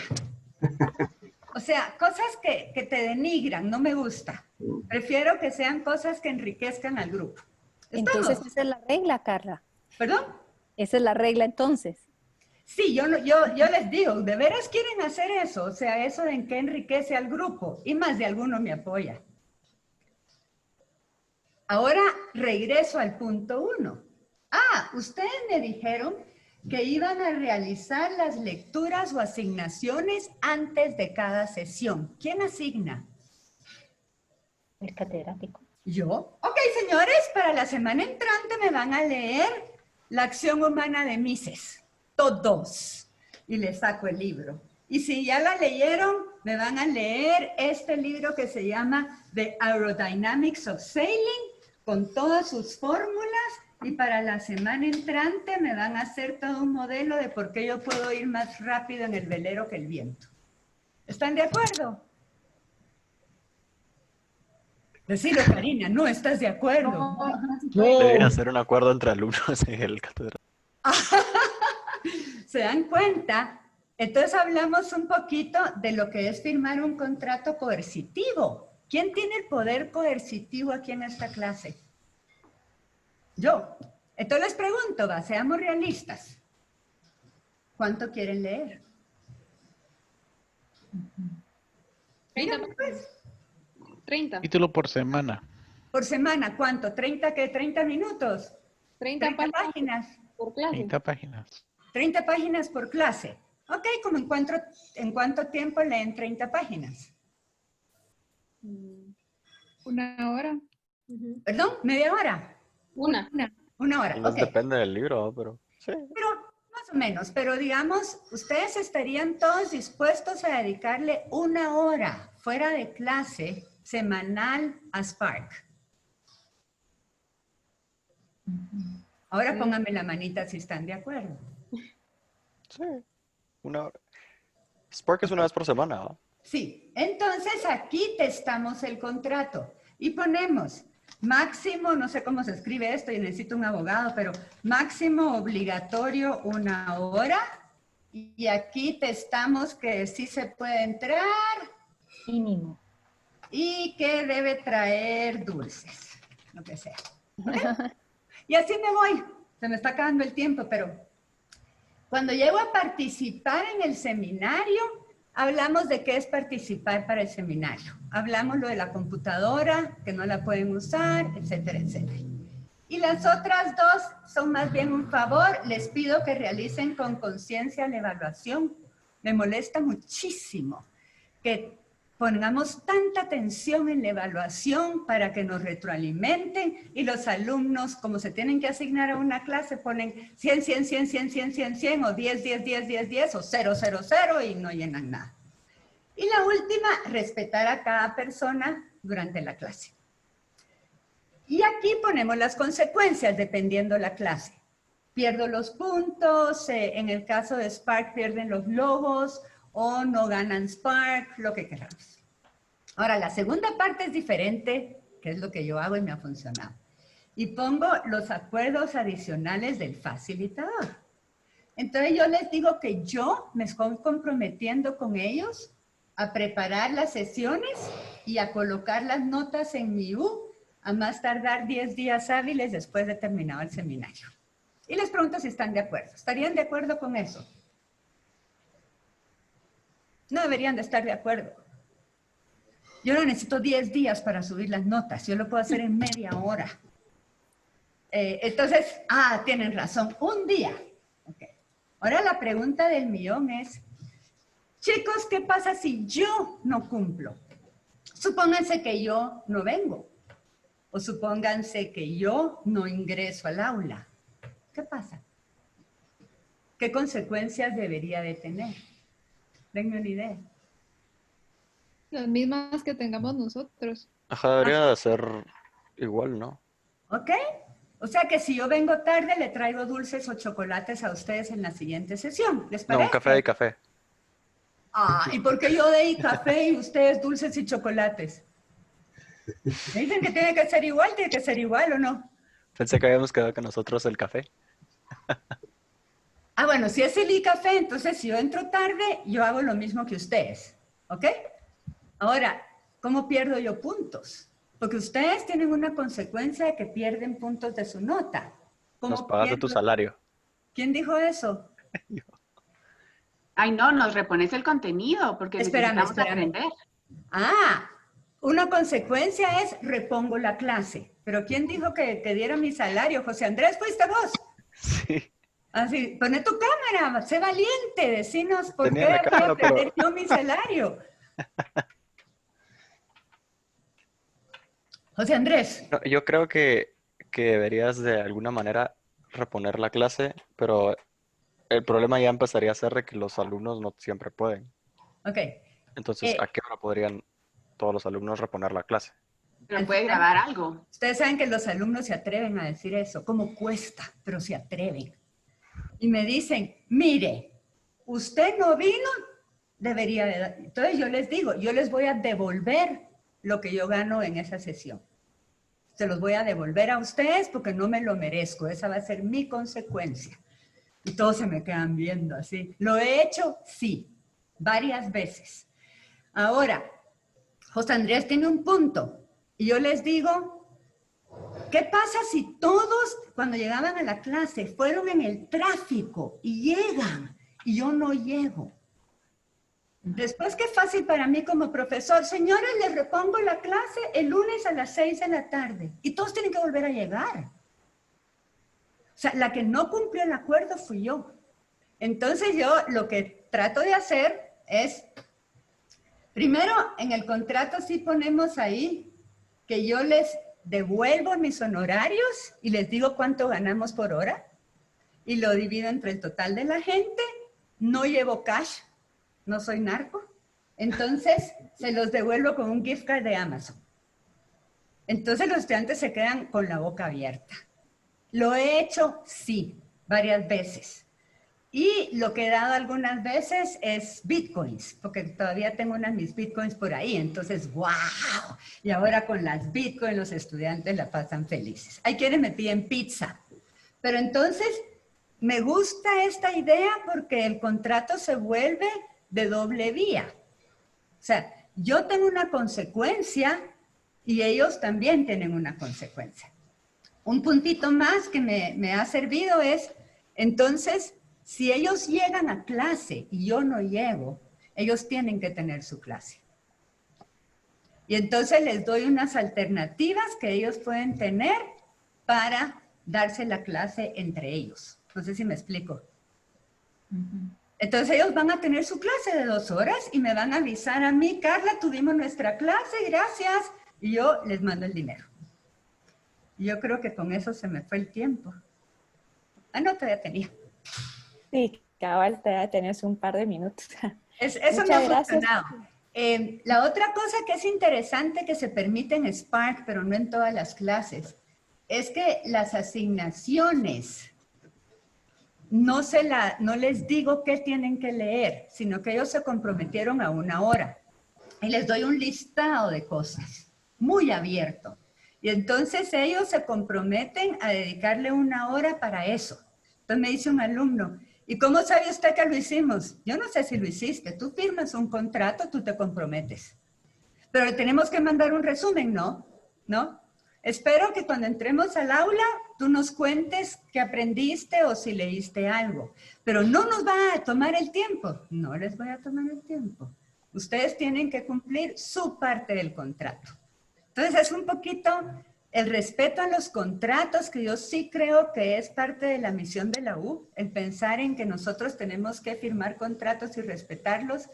O sea, cosas que te denigran, no me gusta. Prefiero que sean cosas que enriquezcan al grupo. Entonces, esa es la regla, Carla. ¿Perdón? Esa es la regla, entonces. Sí, yo les digo, ¿de veras quieren hacer eso? O sea, eso de en qué enriquece al grupo. Y más de alguno me apoya. Ahora regreso al punto 1. Ah, ustedes me dijeron que iban a realizar las lecturas o asignaciones antes de cada sesión. ¿Quién asigna? El catedrático. ¿Yo? Ok, señores, para la semana entrante me van a leer La acción humana de Mises. Todos. Y les saco el libro. Y si ya la leyeron, me van a leer este libro que se llama The Aerodynamics of Sailing, con todas sus fórmulas. Y para la semana entrante me van a hacer todo un modelo de por qué yo puedo ir más rápido en el velero que el viento. ¿Están de acuerdo? Decilo, Karina, no estás de acuerdo. No. Debería hacer un acuerdo entre alumnos en el catedrático. ¿Se dan cuenta? Entonces hablamos un poquito de lo que es firmar un contrato coercitivo. ¿Quién tiene el poder coercitivo aquí en esta clase? Yo. Entonces les pregunto, seamos realistas. ¿Cuánto quieren leer? 30. Pues. 30. Título por semana. Por semana, ¿cuánto? ¿30 qué? ¿30 minutos? 30 páginas. Por clase. 30 páginas. 30 páginas por clase. Ok, ¿como en cuánto tiempo leen 30 páginas? 1 hora. ¿Perdón? ¿Media hora? Una hora, No ok. depende del libro, pero sí. Pero más o menos, pero digamos, ustedes estarían todos dispuestos a dedicarle 1 hora fuera de clase semanal a Spark. Ahora pónganme la manita si están de acuerdo. Sí. Spark es una vez por semana, ¿no? Sí, entonces aquí testamos el contrato y ponemos máximo, no sé cómo se escribe esto y necesito un abogado, pero máximo obligatorio 1 hora. Y aquí testamos que sí se puede entrar. Mínimo. Y que debe traer dulces, lo que sea. ¿Okay? Y así me voy. Se me está acabando el tiempo, pero cuando llego a participar en el seminario, hablamos de qué es participar para el seminario. Hablamos lo de la computadora, que no la pueden usar, etcétera, etcétera. Y las otras dos son más bien un favor. Les pido que realicen con conciencia la evaluación. Me molesta muchísimo que pongamos tanta atención en la evaluación para que nos retroalimenten y los alumnos, como se tienen que asignar a una clase, ponen 100, 100, 100, 100, 100, 100, 100 o 10, 10, 10, 10, 10 o 0, 0, 0 y no llenan nada. Y la última, respetar a cada persona durante la clase. Y aquí ponemos las consecuencias dependiendo la clase. Pierdo los puntos, en el caso de Spark pierden los logos, o no ganan Spark, lo que queramos. Ahora, la segunda parte es diferente, que es lo que yo hago y me ha funcionado. Y pongo los acuerdos adicionales del facilitador. Entonces yo les digo que yo me estoy comprometiendo con ellos a preparar las sesiones y a colocar las notas en mi U a más tardar 10 días hábiles después de terminado el seminario. Y les pregunto si están de acuerdo. ¿Estarían de acuerdo con eso? No deberían de estar de acuerdo. Yo no necesito 10 días para subir las notas. Yo lo puedo hacer en media hora. Entonces, tienen razón. Un día. Okay. Ahora la pregunta del millón es, chicos, ¿qué pasa si yo no cumplo? Supónganse que yo no vengo. O supónganse que yo no ingreso al aula. ¿Qué pasa? ¿Qué consecuencias debería de tener? Denme una idea. Las mismas que tengamos nosotros. Ajá, debería de ser igual, ¿no? ¿Ok? O sea que si yo vengo tarde, le traigo dulces o chocolates a ustedes en la siguiente sesión. ¿Les parece? No, un café y café. ¿Y por qué yo de café y ustedes dulces y chocolates? ¿Me dicen que tiene que ser igual? ¿Tiene que ser igual o no? Pensé que habíamos quedado con nosotros el café. Bueno, si es el café, entonces si yo entro tarde, yo hago lo mismo que ustedes. ¿Ok? Ahora, ¿cómo pierdo yo puntos? Porque ustedes tienen una consecuencia de que pierden puntos de su nota. Nos pagas de tu salario. ¿Quién dijo eso? Ay, no, nos repones el contenido porque necesitamos aprender. Una consecuencia es repongo la clase. ¿Pero quién dijo que diera mi salario? José Andrés, ¿fuiste vos? Sí. Así, poné tu cámara, sé valiente, decinos por qué debería perder yo mi salario. José Andrés. No, yo creo que deberías de alguna manera reponer la clase, pero el problema ya empezaría a ser de que los alumnos no siempre pueden. Ok. Entonces, ¿a qué hora podrían todos los alumnos reponer la clase? Pero puede grabar algo. Ustedes saben que los alumnos se atreven a decir eso, como cuesta, pero se atreven. Y me dicen, mire, usted no vino, debería de dar. Entonces yo les digo, yo les voy a devolver lo que yo gano en esa sesión. Se los voy a devolver a ustedes porque no me lo merezco. Esa va a ser mi consecuencia. Y todos se me quedan viendo así. ¿Lo he hecho? Sí, varias veces. Ahora, José Andrés tiene un punto. Y yo les digo, ¿qué pasa si todos, cuando llegaban a la clase, fueron en el tráfico y llegan y yo no llego? Después, qué fácil para mí como profesor. Señores, les repongo la clase el lunes a las 6 de la tarde. Y todos tienen que volver a llegar. O sea, la que no cumplió el acuerdo fui yo. Entonces yo lo que trato de hacer es, primero, en el contrato sí ponemos ahí que yo les devuelvo mis honorarios y les digo cuánto ganamos por hora y lo divido entre el total de la gente. No llevo cash, no soy narco. Entonces, se los devuelvo con un gift card de Amazon. Entonces, los estudiantes se quedan con la boca abierta. ¿Lo he hecho? Sí, varias veces. Y lo que he dado algunas veces es bitcoins, porque todavía tengo unas mis bitcoins por ahí. Entonces, ¡wow! Y ahora con las bitcoins los estudiantes la pasan felices. Hay quienes me piden pizza. Pero entonces, me gusta esta idea porque el contrato se vuelve de doble vía. O sea, yo tengo una consecuencia y ellos también tienen una consecuencia. Un puntito más que me ha servido es, entonces, si ellos llegan a clase y yo no llego, ellos tienen que tener su clase. Y entonces les doy unas alternativas que ellos pueden tener para darse la clase entre ellos. No sé si me explico. Entonces ellos van a tener su clase de 2 horas y me van a avisar a mí, Carla, tuvimos nuestra clase, gracias. Y yo les mando el dinero. Y yo creo que con eso se me fue el tiempo. Ah, no, todavía tenía. Sí, cabal, te tenés un par de minutos. Eso me ha funcionado. La otra cosa que es interesante que se permite en Spark, pero no en todas las clases, es que las asignaciones no les digo qué tienen que leer, sino que ellos se comprometieron a 1 hora. Y les doy un listado de cosas, muy abierto. Y entonces ellos se comprometen a dedicarle 1 hora para eso. Entonces me dice un alumno, ¿y cómo sabe usted que lo hicimos? Yo no sé si lo hiciste. Tú firmas un contrato, tú te comprometes. Pero le tenemos que mandar un resumen, ¿no? ¿No? Espero que cuando entremos al aula, tú nos cuentes qué aprendiste o si leíste algo. Pero no nos va a tomar el tiempo. No les voy a tomar el tiempo. Ustedes tienen que cumplir su parte del contrato. Entonces es un poquito el respeto a los contratos, que yo sí creo que es parte de la misión de la U, el pensar en que nosotros tenemos que firmar contratos y respetarlos,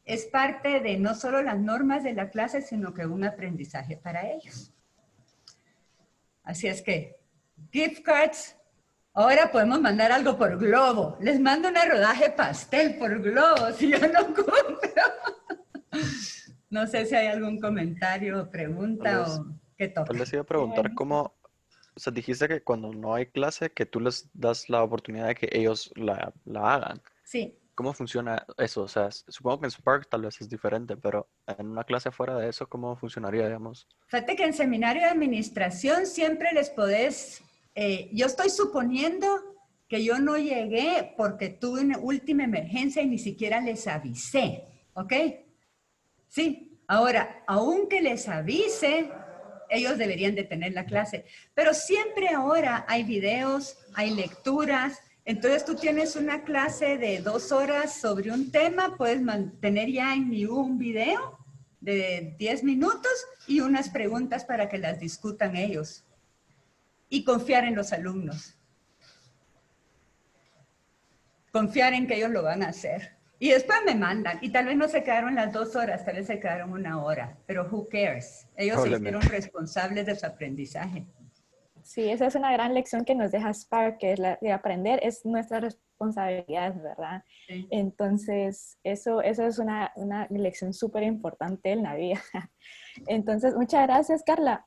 es parte de no solo las normas de la clase, sino que un aprendizaje para ellos. Así es que, gift cards, ahora podemos mandar algo por Globo. Les mando una rodaje pastel por Globo, si yo no compro. No sé si hay algún comentario o pregunta o qué toca. Les iba a preguntar cómo, o sea, dijiste que cuando no hay clase, que tú les das la oportunidad de que ellos la hagan. Sí. ¿Cómo funciona eso? O sea, supongo que en Spark tal vez es diferente, pero en una clase fuera de eso, ¿cómo funcionaría, digamos? Fíjate que en seminario de administración siempre les podés, yo estoy suponiendo que yo no llegué porque tuve una última emergencia y ni siquiera les avisé, ¿ok? Sí, ahora, aunque les avise, ellos deberían de tener la clase, pero siempre ahora hay videos, hay lecturas, entonces tú tienes una clase de 2 horas sobre un tema, puedes mantener ya en mi un video de 10 minutos y unas preguntas para que las discutan ellos. Y confiar en los alumnos. Confiar en que ellos lo van a hacer. Y después me mandan. Y tal vez no se quedaron las 2 horas, tal vez se quedaron 1 hora. Pero who cares? Ellos se hicieron responsables de su aprendizaje. Sí, esa es una gran lección que nos deja Spark, que es la de aprender, es nuestra responsabilidad, ¿verdad? Sí. Entonces, eso es una lección súper importante en la vida. Entonces, muchas gracias, Carla.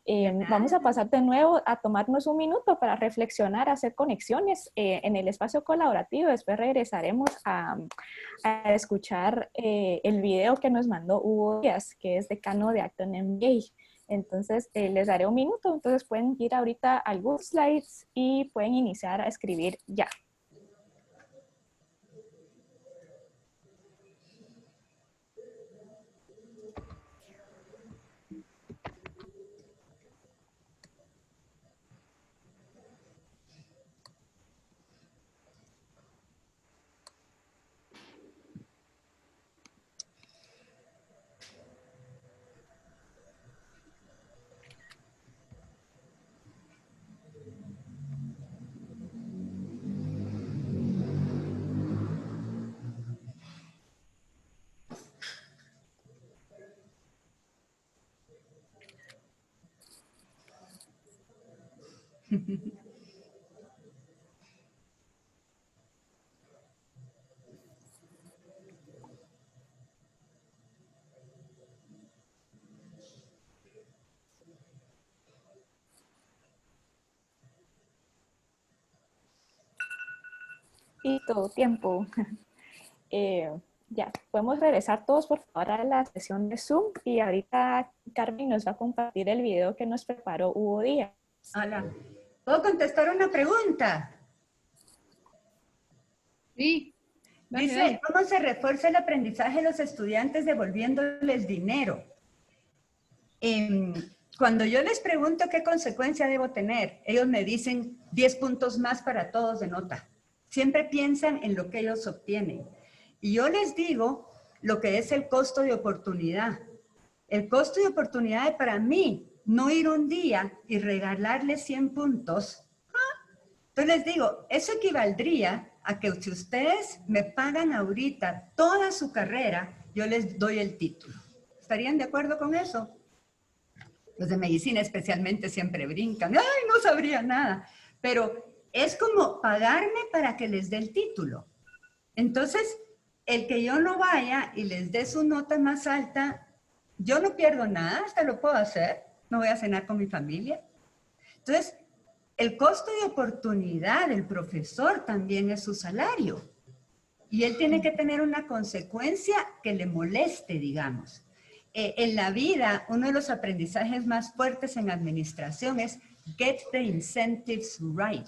Vamos a pasar de nuevo a tomarnos un minuto para reflexionar, hacer conexiones en el espacio colaborativo. Después regresaremos a escuchar el video que nos mandó Hugo Díaz, que es decano de Acton MBA. Entonces, les daré un minuto, entonces pueden ir ahorita al Google Slides y pueden iniciar a escribir ya. Listo, tiempo. Ya, podemos regresar todos por favor a la sesión de Zoom y ahorita Carmen nos va a compartir el video que nos preparó Hugo Díaz. Hola. ¿Puedo contestar una pregunta? Sí. Dice, ¿cómo se refuerza el aprendizaje de los estudiantes devolviéndoles dinero? Cuando yo les pregunto qué consecuencia debo tener, ellos me dicen 10 puntos más para todos de nota. Siempre piensan en lo que ellos obtienen. Y yo les digo lo que es el costo de oportunidad. El costo de oportunidad de para mí, no ir un día y regalarles 100 puntos. Entonces les digo, eso equivaldría a que si ustedes me pagan ahorita toda su carrera, yo les doy el título. ¿Estarían de acuerdo con eso? Los de medicina especialmente siempre brincan. ¡Ay, no sabría nada! Pero es como pagarme para que les dé el título. Entonces, el que yo no vaya y les dé su nota más alta, yo no pierdo nada, hasta lo puedo hacer. No voy a cenar con mi familia. Entonces, el costo de oportunidad del profesor también es su salario. Y él tiene que tener una consecuencia que le moleste, digamos. En la vida, uno de los aprendizajes más fuertes en administración es get the incentives right.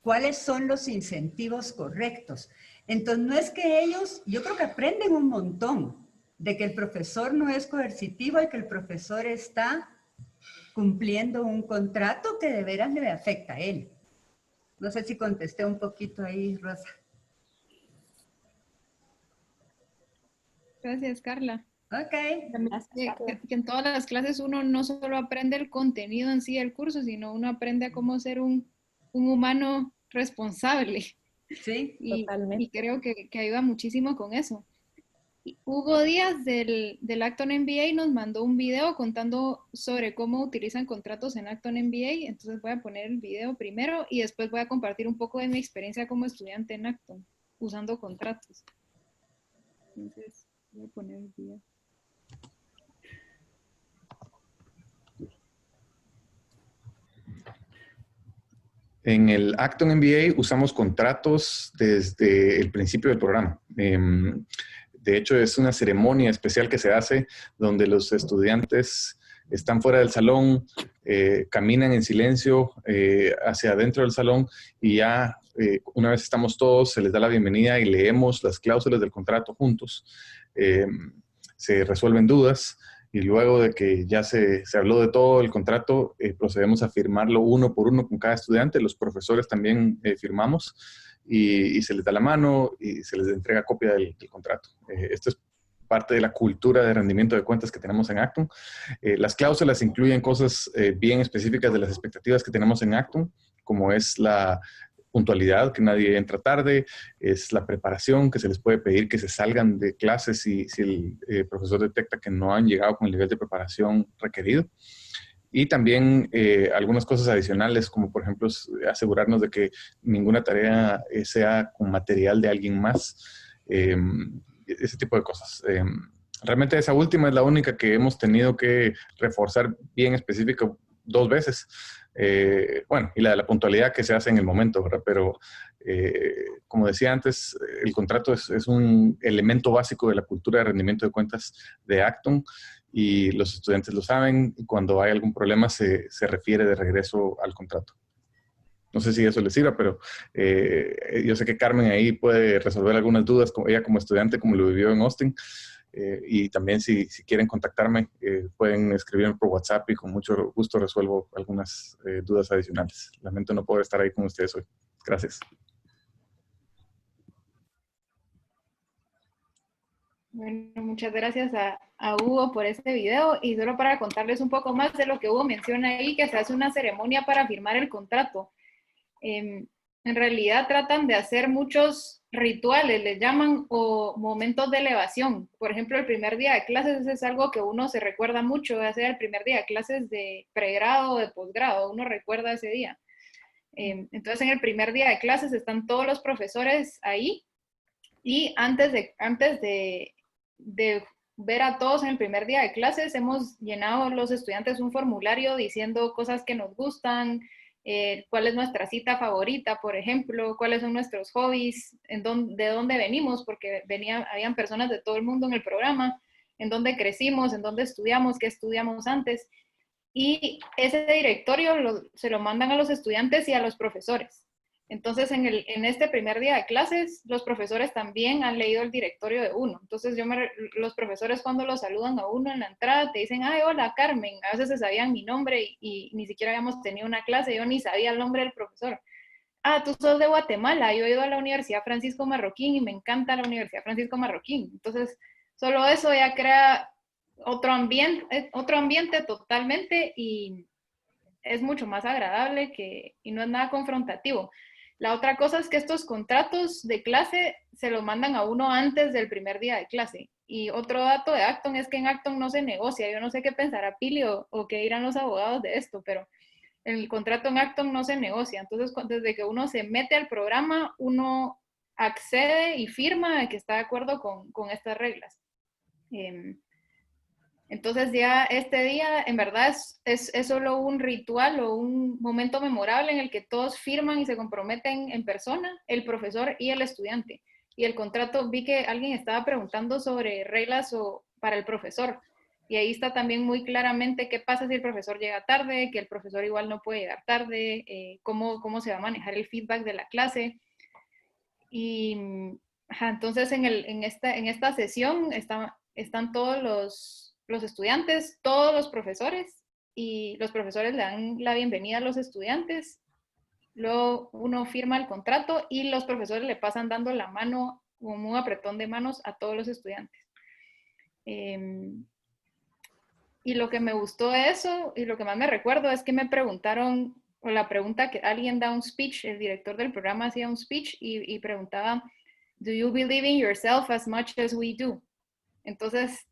¿Cuáles son los incentivos correctos? Entonces, no es que ellos, yo creo que aprenden un montón de que el profesor no es coercitivo y que el profesor está cumpliendo un contrato que de veras le afecta a él. No sé si contesté un poquito ahí, Rosa. Gracias, Carla. Ok. Que en todas las clases uno no solo aprende el contenido en sí del curso, sino uno aprende a cómo ser un humano responsable. Sí, totalmente. Y creo que ayuda muchísimo con eso. Hugo Díaz del Acton MBA nos mandó un video contando sobre cómo utilizan contratos en Acton MBA. Entonces voy a poner el video primero y después voy a compartir un poco de mi experiencia como estudiante en Acton, usando contratos. Entonces voy a poner el video. En el Acton MBA usamos contratos desde el principio del programa. De hecho, es una ceremonia especial que se hace donde los estudiantes están fuera del salón, caminan en silencio hacia adentro del salón y ya una vez estamos todos, se les da la bienvenida y leemos las cláusulas del contrato juntos. Se resuelven dudas. Y luego de que ya se habló de todo el contrato, procedemos a firmarlo uno por uno con cada estudiante. Los profesores también firmamos y se les da la mano y se les entrega copia del contrato. Esto es parte de la cultura de rendimiento de cuentas que tenemos en Acton. Las cláusulas incluyen cosas bien específicas de las expectativas que tenemos en Acton, como es la puntualidad, que nadie entra tarde, es la preparación, que se les puede pedir que se salgan de clases si el profesor detecta que no han llegado con el nivel de preparación requerido. Y también algunas cosas adicionales, como por ejemplo asegurarnos de que ninguna tarea sea con material de alguien más, ese tipo de cosas. Realmente esa última es la única que hemos tenido que reforzar bien específico 2 veces. Bueno, y la de la puntualidad que se hace en el momento, ¿verdad? Pero como decía antes, el contrato es un elemento básico de la cultura de rendimiento de cuentas de Acton y los estudiantes lo saben y cuando hay algún problema se refiere de regreso al contrato. No sé si eso les sirva, pero yo sé que Carmen ahí puede resolver algunas dudas, ella como estudiante, como lo vivió en Austin. Y también si quieren contactarme, pueden escribirme por WhatsApp y con mucho gusto resuelvo algunas dudas adicionales. Lamento no poder estar ahí con ustedes hoy. Gracias. Bueno, muchas gracias a Hugo por este video y solo para contarles un poco más de lo que Hugo menciona ahí, que se hace una ceremonia para firmar el contrato. En realidad tratan de hacer muchos rituales, les llaman, o momentos de elevación. Por ejemplo, el primer día de clases es algo que uno se recuerda mucho, ya sea el primer día de clases de pregrado o de posgrado, uno recuerda ese día. Entonces, en el primer día de clases están todos los profesores ahí y antes de ver a todos en el primer día de clases, hemos llenado los estudiantes un formulario diciendo cosas que nos gustan, cuál es nuestra cita favorita, por ejemplo, cuáles son nuestros hobbies, de dónde venimos, porque habían personas de todo el mundo en el programa, en dónde crecimos, en dónde estudiamos, qué estudiamos antes. Y ese directorio se lo mandan a los estudiantes y a los profesores. Entonces, en este primer día de clases, los profesores también han leído el directorio de uno. Entonces, los profesores cuando lo saludan a uno en la entrada, te dicen, ay, hola, Carmen. A veces se sabían mi nombre y ni siquiera habíamos tenido una clase, yo ni sabía el nombre del profesor. Ah, tú sos de Guatemala, yo he ido a la Universidad Francisco Marroquín y me encanta la Universidad Francisco Marroquín. Entonces, solo eso ya crea otro ambiente totalmente y es mucho más agradable y no es nada confrontativo. La otra cosa es que estos contratos de clase se los mandan a uno antes del primer día de clase. Y otro dato de Acton es que en Acton no se negocia. Yo no sé qué pensará Pili o qué dirán los abogados de esto, pero el contrato en Acton no se negocia. Entonces, desde que uno se mete al programa, uno accede y firma que está de acuerdo con estas reglas. Entonces ya este día en verdad es solo un ritual o un momento memorable en el que todos firman y se comprometen en persona, el profesor y el estudiante. Y el contrato, vi que alguien estaba preguntando sobre reglas para el profesor. Y ahí está también muy claramente qué pasa si el profesor llega tarde, que el profesor igual no puede llegar tarde, cómo se va a manejar el feedback de la clase. Y entonces en esta sesión están todos los estudiantes, todos los profesores, y los profesores le dan la bienvenida a los estudiantes. Luego uno firma el contrato y los profesores le pasan dando la mano, como un apretón de manos a todos los estudiantes. Y lo que me gustó de eso, y lo que más me recuerdo, es que me preguntaron, o la pregunta que alguien da un speech, el director del programa hacía un speech y preguntaba, ¿Do you believe in yourself as much as we do? Entonces,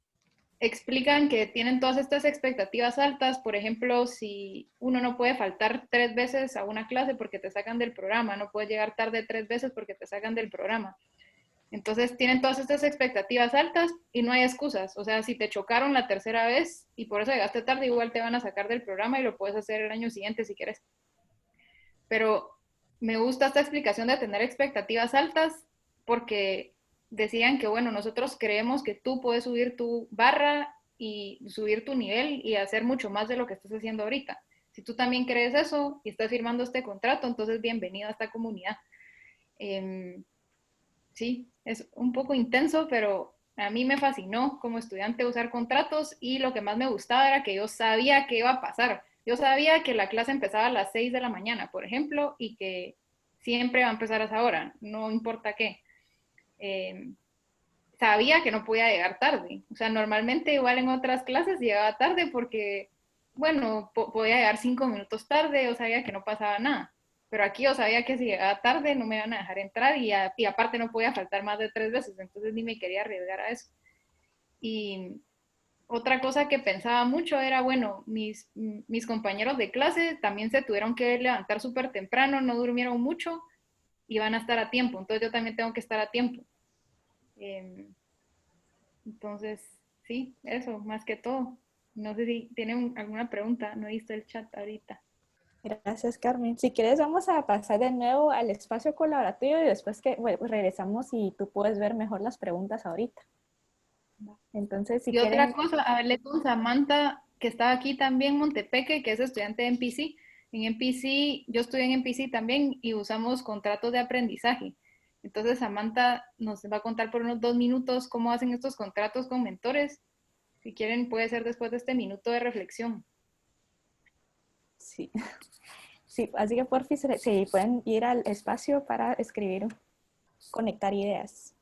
explican que tienen todas estas expectativas altas. Por ejemplo, si uno no puede faltar 3 veces a una clase porque te sacan del programa, no puedes llegar tarde 3 veces porque te sacan del programa. Entonces tienen todas estas expectativas altas y no hay excusas. O sea, si te chocaron la tercera vez y por eso llegaste tarde, igual te van a sacar del programa y lo puedes hacer el año siguiente si quieres. Pero me gusta esta explicación de tener expectativas altas porque decían que, bueno, nosotros creemos que tú puedes subir tu barra y subir tu nivel y hacer mucho más de lo que estás haciendo ahorita. Si tú también crees eso y estás firmando este contrato, entonces bienvenido a esta comunidad. Sí, es un poco intenso, pero a mí me fascinó como estudiante usar contratos y lo que más me gustaba era que yo sabía qué iba a pasar. Yo sabía que la clase empezaba a las 6 de la mañana, por ejemplo, y que siempre va a empezar a esa hora, no importa qué. Sabía que no podía llegar tarde. O sea, normalmente igual en otras clases llegaba tarde porque, bueno, podía llegar 5 minutos tarde o sabía que no pasaba nada. Pero aquí yo sabía que si llegaba tarde no me iban a dejar entrar y aparte no podía faltar más de 3 veces, entonces ni me quería arriesgar a eso. Y otra cosa que pensaba mucho era, bueno, mis compañeros de clase también se tuvieron que levantar súper temprano, no durmieron mucho y van a estar a tiempo, entonces yo también tengo que estar a tiempo. Entonces, sí, eso, más que todo. No sé si tienen alguna pregunta, no he visto el chat ahorita. Gracias, Carmen. Si quieres, vamos a pasar de nuevo al espacio colaborativo y después que bueno, pues regresamos y tú puedes ver mejor las preguntas ahorita. Entonces, si quieren... otra cosa, hablé con Samantha, que estaba aquí también en Montepeque, que es estudiante de MPC. En MPC, yo estudié en MPC también y usamos contratos de aprendizaje. Entonces, Samantha nos va a contar por unos 2 minutos cómo hacen estos contratos con mentores. Si quieren, puede ser después de este minuto de reflexión. Sí. Sí, así que por fin se pueden ir al espacio para escribir, conectar ideas.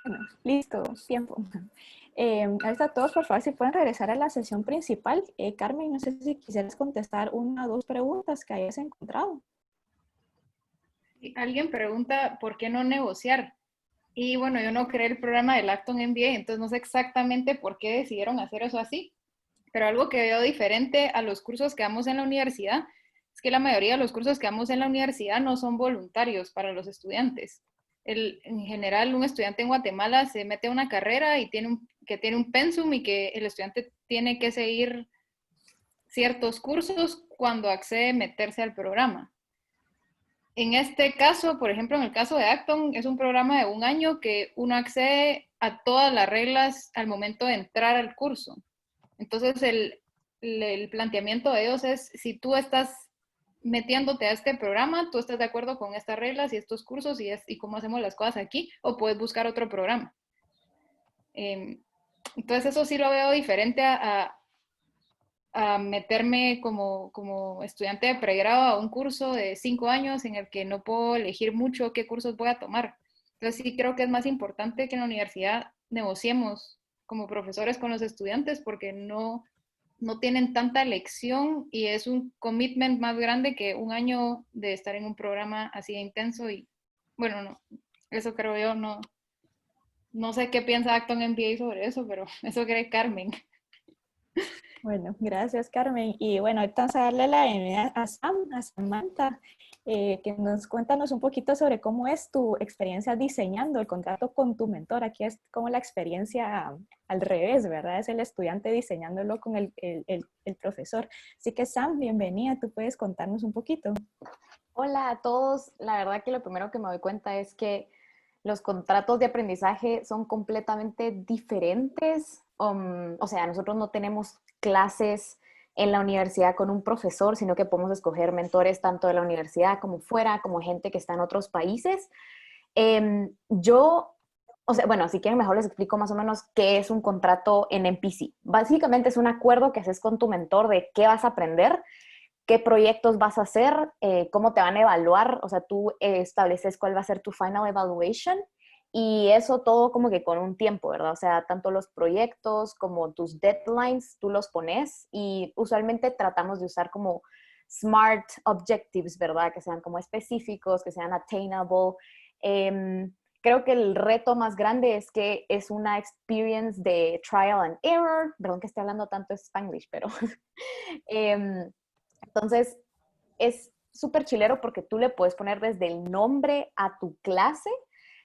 Bueno, listo, tiempo. Ahorita todos, por favor, si pueden regresar a la sesión principal. Carmen, no sé si quisieras contestar una o dos preguntas que hayas encontrado. Alguien pregunta, ¿por qué no negociar? Y bueno, yo no creé el programa del Acton MBA, entonces no sé exactamente por qué decidieron hacer eso así. Pero algo que veo diferente a los cursos que damos en la universidad es que la mayoría de los cursos que damos en la universidad no son voluntarios para los estudiantes. En general, un estudiante en Guatemala se mete a una carrera y tiene un pensum y que el estudiante tiene que seguir ciertos cursos cuando accede a meterse al programa. En este caso, por ejemplo, en el caso de Acton, es un programa de 1 año que uno accede a todas las reglas al momento de entrar al curso. Entonces, el planteamiento de ellos es, si tú estás metiéndote a este programa, tú estás de acuerdo con estas reglas y estos cursos y cómo hacemos las cosas aquí, o puedes buscar otro programa. Entonces, eso sí lo veo diferente a meterme como estudiante de pregrado a un curso de 5 años en el que no puedo elegir mucho qué cursos voy a tomar. Entonces, sí creo que es más importante que en la universidad negociemos como profesores con los estudiantes porque no tienen tanta elección y es un commitment más grande que 1 año de estar en un programa así de intenso y bueno, no, eso creo yo, no sé qué piensa Acton MBA sobre eso, pero eso cree Carmen. Bueno, gracias Carmen. Y bueno, ahorita vamos a darle la bienvenida a Samantha, que cuéntanos un poquito sobre cómo es tu experiencia diseñando el contrato con tu mentor. Aquí es como la experiencia al revés, ¿verdad? Es el estudiante diseñándolo con el profesor. Así que Sam, bienvenida, tú puedes contarnos un poquito. Hola a todos. La verdad que lo primero que me doy cuenta es que los contratos de aprendizaje son completamente diferentes. O sea, nosotros no tenemos clases en la universidad con un profesor, sino que podemos escoger mentores tanto de la universidad como fuera, como gente que está en otros países. Bueno, si quieren mejor les explico más o menos qué es un contrato en MPC. Básicamente es un acuerdo que haces con tu mentor de qué vas a aprender, qué proyectos vas a hacer, cómo te van a evaluar, o sea, tú estableces cuál va a ser tu final evaluation y eso todo como que con un tiempo, ¿verdad? O sea, tanto los proyectos como tus deadlines, tú los pones y usualmente tratamos de usar como SMART objectives, ¿verdad? Que sean como específicos, que sean attainable. Creo que el reto más grande es que es una experience de trial and error, perdón que esté hablando tanto Spanglish, pero... Entonces, es súper chilero porque tú le puedes poner desde el nombre a tu clase.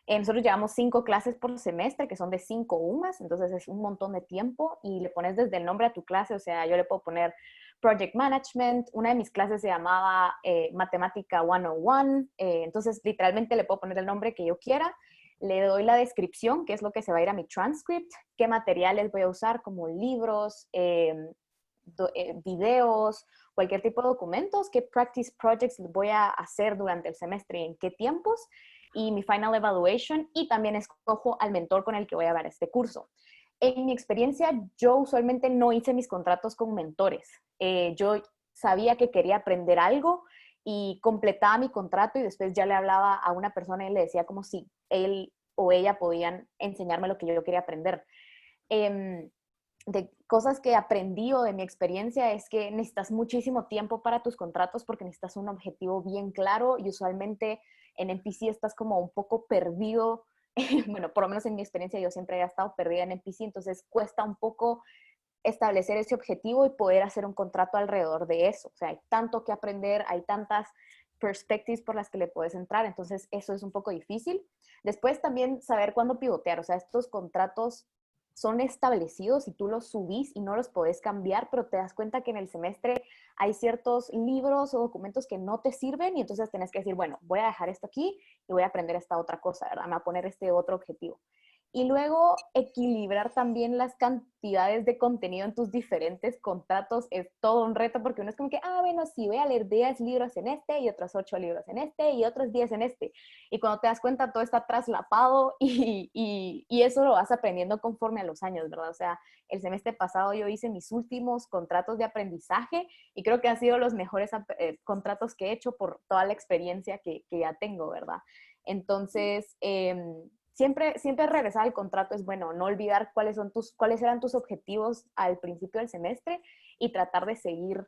Nosotros llevamos 5 clases por semestre, que son de 5 UMAS, entonces es un montón de tiempo y le pones desde el nombre a tu clase. O sea, yo le puedo poner Project Management, una de mis clases se llamaba Matemática 101, entonces literalmente le puedo poner el nombre que yo quiera. Le doy la descripción, que es lo que se va a ir a mi transcript, qué materiales voy a usar como libros, videos, cualquier tipo de documentos, qué practice projects voy a hacer durante el semestre y en qué tiempos, y mi final evaluation, y también escojo al mentor con el que voy a dar este curso. En mi experiencia, yo usualmente no hice mis contratos con mentores. Yo sabía que quería aprender algo y completaba mi contrato y después ya le hablaba a una persona y le decía como si él o ella podían enseñarme lo que yo quería aprender. De cosas que aprendí o de mi experiencia es que necesitas muchísimo tiempo para tus contratos porque necesitas un objetivo bien claro y usualmente en MPC estás como un poco perdido. Bueno, por lo menos en mi experiencia yo siempre he estado perdida en MPC, entonces cuesta un poco establecer ese objetivo y poder hacer un contrato alrededor de eso. O sea, hay tanto que aprender, hay tantas perspectives por las que le puedes entrar, entonces eso es un poco difícil. Después también saber cuándo pivotear, o sea, estos contratos son establecidos y tú los subís y no los podés cambiar, pero te das cuenta que en el semestre hay ciertos libros o documentos que no te sirven y entonces tenés que decir, bueno, voy a dejar esto aquí y voy a aprender esta otra cosa, ¿verdad? Me voy a poner este otro objetivo. Y luego equilibrar también las cantidades de contenido en tus diferentes contratos es todo un reto porque uno es como que, bueno, sí, voy a leer 10 libros en este y otros 8 libros en este y otros 10 en este. Y cuando te das cuenta todo está traslapado y eso lo vas aprendiendo conforme a los años, ¿verdad? O sea, el semestre pasado yo hice mis últimos contratos de aprendizaje y creo que han sido los mejores contratos que he hecho por toda la experiencia que ya tengo, ¿verdad? Entonces, siempre regresar al contrato es bueno, no olvidar cuáles eran tus objetivos al principio del semestre y tratar de seguir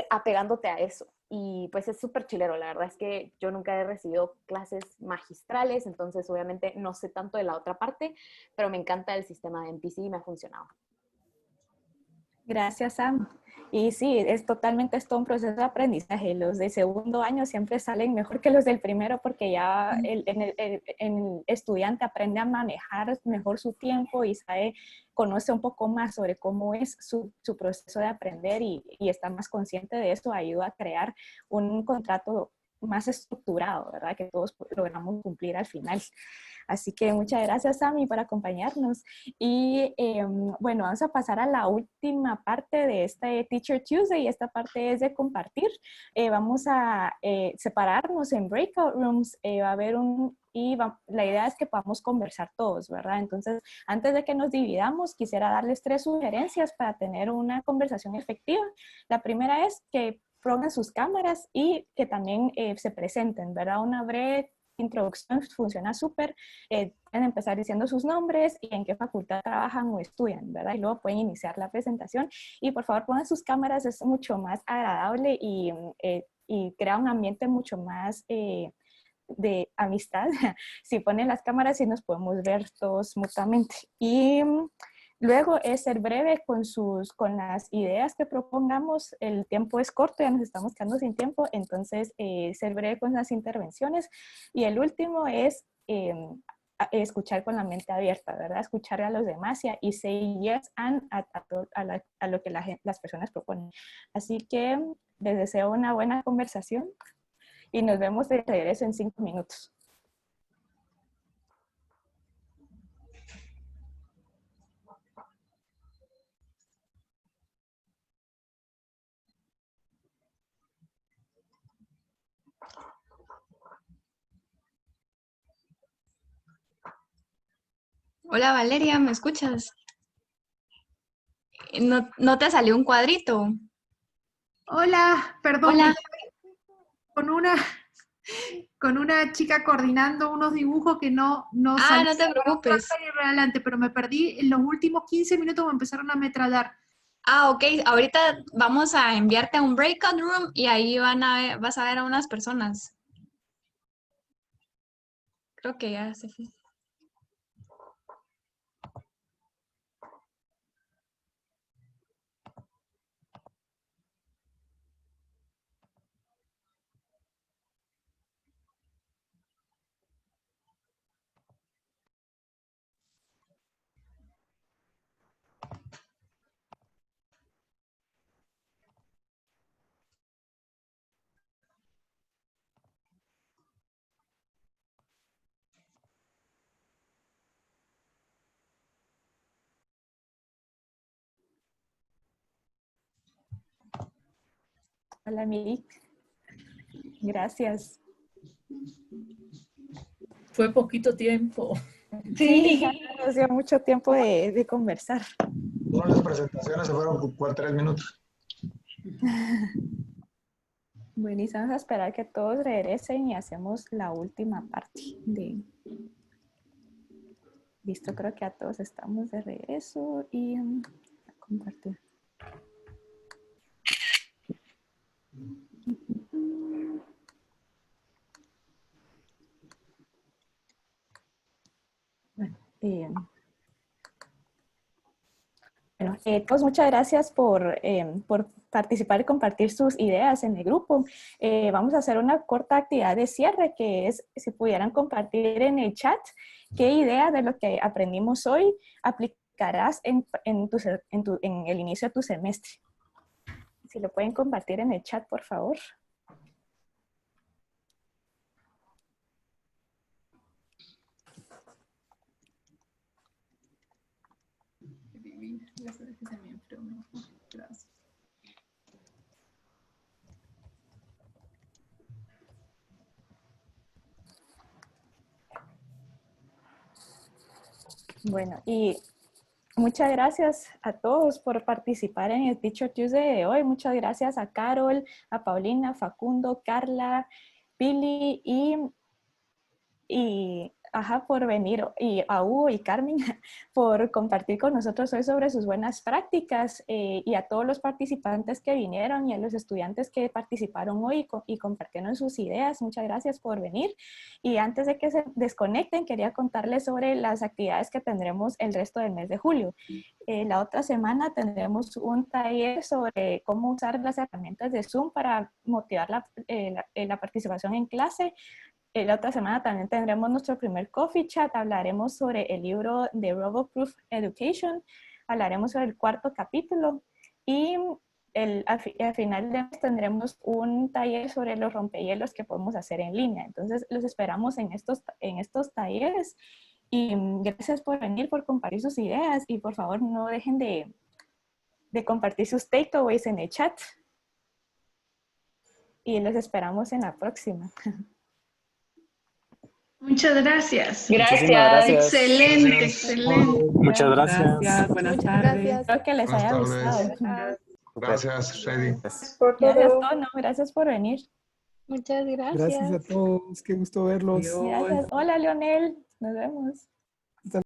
apegándote a eso. Y pues es súper chilero, la verdad es que yo nunca he recibido clases magistrales, entonces obviamente no sé tanto de la otra parte, pero me encanta el sistema de MPC y me ha funcionado. Gracias, Sam. Y sí, es totalmente todo un proceso de aprendizaje. Los de segundo año siempre salen mejor que los del primero porque ya el estudiante aprende a manejar mejor su tiempo y conoce un poco más sobre cómo es su proceso de aprender y está más consciente de eso, ayuda a crear un contrato más estructurado, ¿verdad? Que todos logramos cumplir al final. Así que muchas gracias, Sammy, por acompañarnos. Y bueno, vamos a pasar a la última parte de este Teacher Tuesday, y esta parte es de compartir. Vamos a separarnos en breakout rooms, va a haber la idea es que podamos conversar todos, ¿verdad? Entonces, antes de que nos dividamos, quisiera darles 3 sugerencias para tener una conversación efectiva. La primera es que pongan sus cámaras y que también se presenten, ¿verdad? Una breve introducción funciona súper. Pueden empezar diciendo sus nombres y en qué facultad trabajan o estudian, ¿verdad? Y luego pueden iniciar la presentación. Y por favor pongan sus cámaras, es mucho más agradable y crea un ambiente mucho más de amistad. Si ponen las cámaras y nos podemos ver todos mutuamente. Y luego es ser breve con las ideas que propongamos. El tiempo es corto, ya nos estamos quedando sin tiempo, entonces ser breve con las intervenciones. Y el último es escuchar con la mente abierta, ¿verdad? Escuchar a los demás y say yes and a lo que las personas proponen. Así que les deseo una buena conversación y nos vemos de regreso en 5 minutos. Hola Valeria, ¿me escuchas? ¿No te salió un cuadrito? Hola, perdón. Hola. Con una chica coordinando unos dibujos que no Ah, no te preocupes. Adelante, pero me perdí en los últimos 15 minutos, me empezaron a ametrallar. Ah, ok. Ahorita vamos a enviarte a un breakout room y ahí vas a ver a unas personas. Creo que ya se fue. Hola, Miri. Gracias. Fue poquito tiempo. Sí, ya nos dio mucho tiempo de conversar. Todas las presentaciones se fueron por 3 minutos. Bueno, y vamos a esperar que todos regresen y hacemos la última parte Listo, creo que a todos estamos de regreso y a compartir. Bueno, pues muchas gracias por participar y compartir sus ideas en el grupo. Vamos a hacer una corta actividad de cierre, que es si pudieran compartir en el chat qué idea de lo que aprendimos hoy aplicarás en el inicio de tu semestre. Si lo pueden compartir en el chat, por favor. Gracias. Bueno, y muchas gracias a todos por participar en el Teacher Tuesday de hoy. Muchas gracias a Carol, a Paulina, Facundo, Carla, Pili y y por venir, y a Hugo y Carmen por compartir con nosotros hoy sobre sus buenas prácticas, y a todos los participantes que vinieron y a los estudiantes que participaron hoy y compartieron sus ideas. Muchas gracias por venir. Y antes de que se desconecten, quería contarles sobre las actividades que tendremos el resto del mes de julio. La otra semana tendremos un taller sobre cómo usar las herramientas de Zoom para motivar la participación en clase. La otra semana también tendremos nuestro primer coffee chat. Hablaremos sobre el libro de Roboproof Education. Hablaremos sobre el 4º capítulo. Y al final de mes tendremos un taller sobre los rompehielos que podemos hacer en línea. Entonces, los esperamos en estos talleres. Y gracias por venir, por compartir sus ideas. Y por favor, no dejen de compartir sus takeaways en el chat. Y los esperamos en la próxima. Muchas gracias. Gracias. Excelente, excelente. Muchas gracias. Buenas tardes. Espero que les haya gustado. Gracias, Shady. Gracias, Tono. Gracias por venir. Muchas gracias. Gracias a todos. Qué gusto verlos. Gracias. Hola, Leonel. Nos vemos.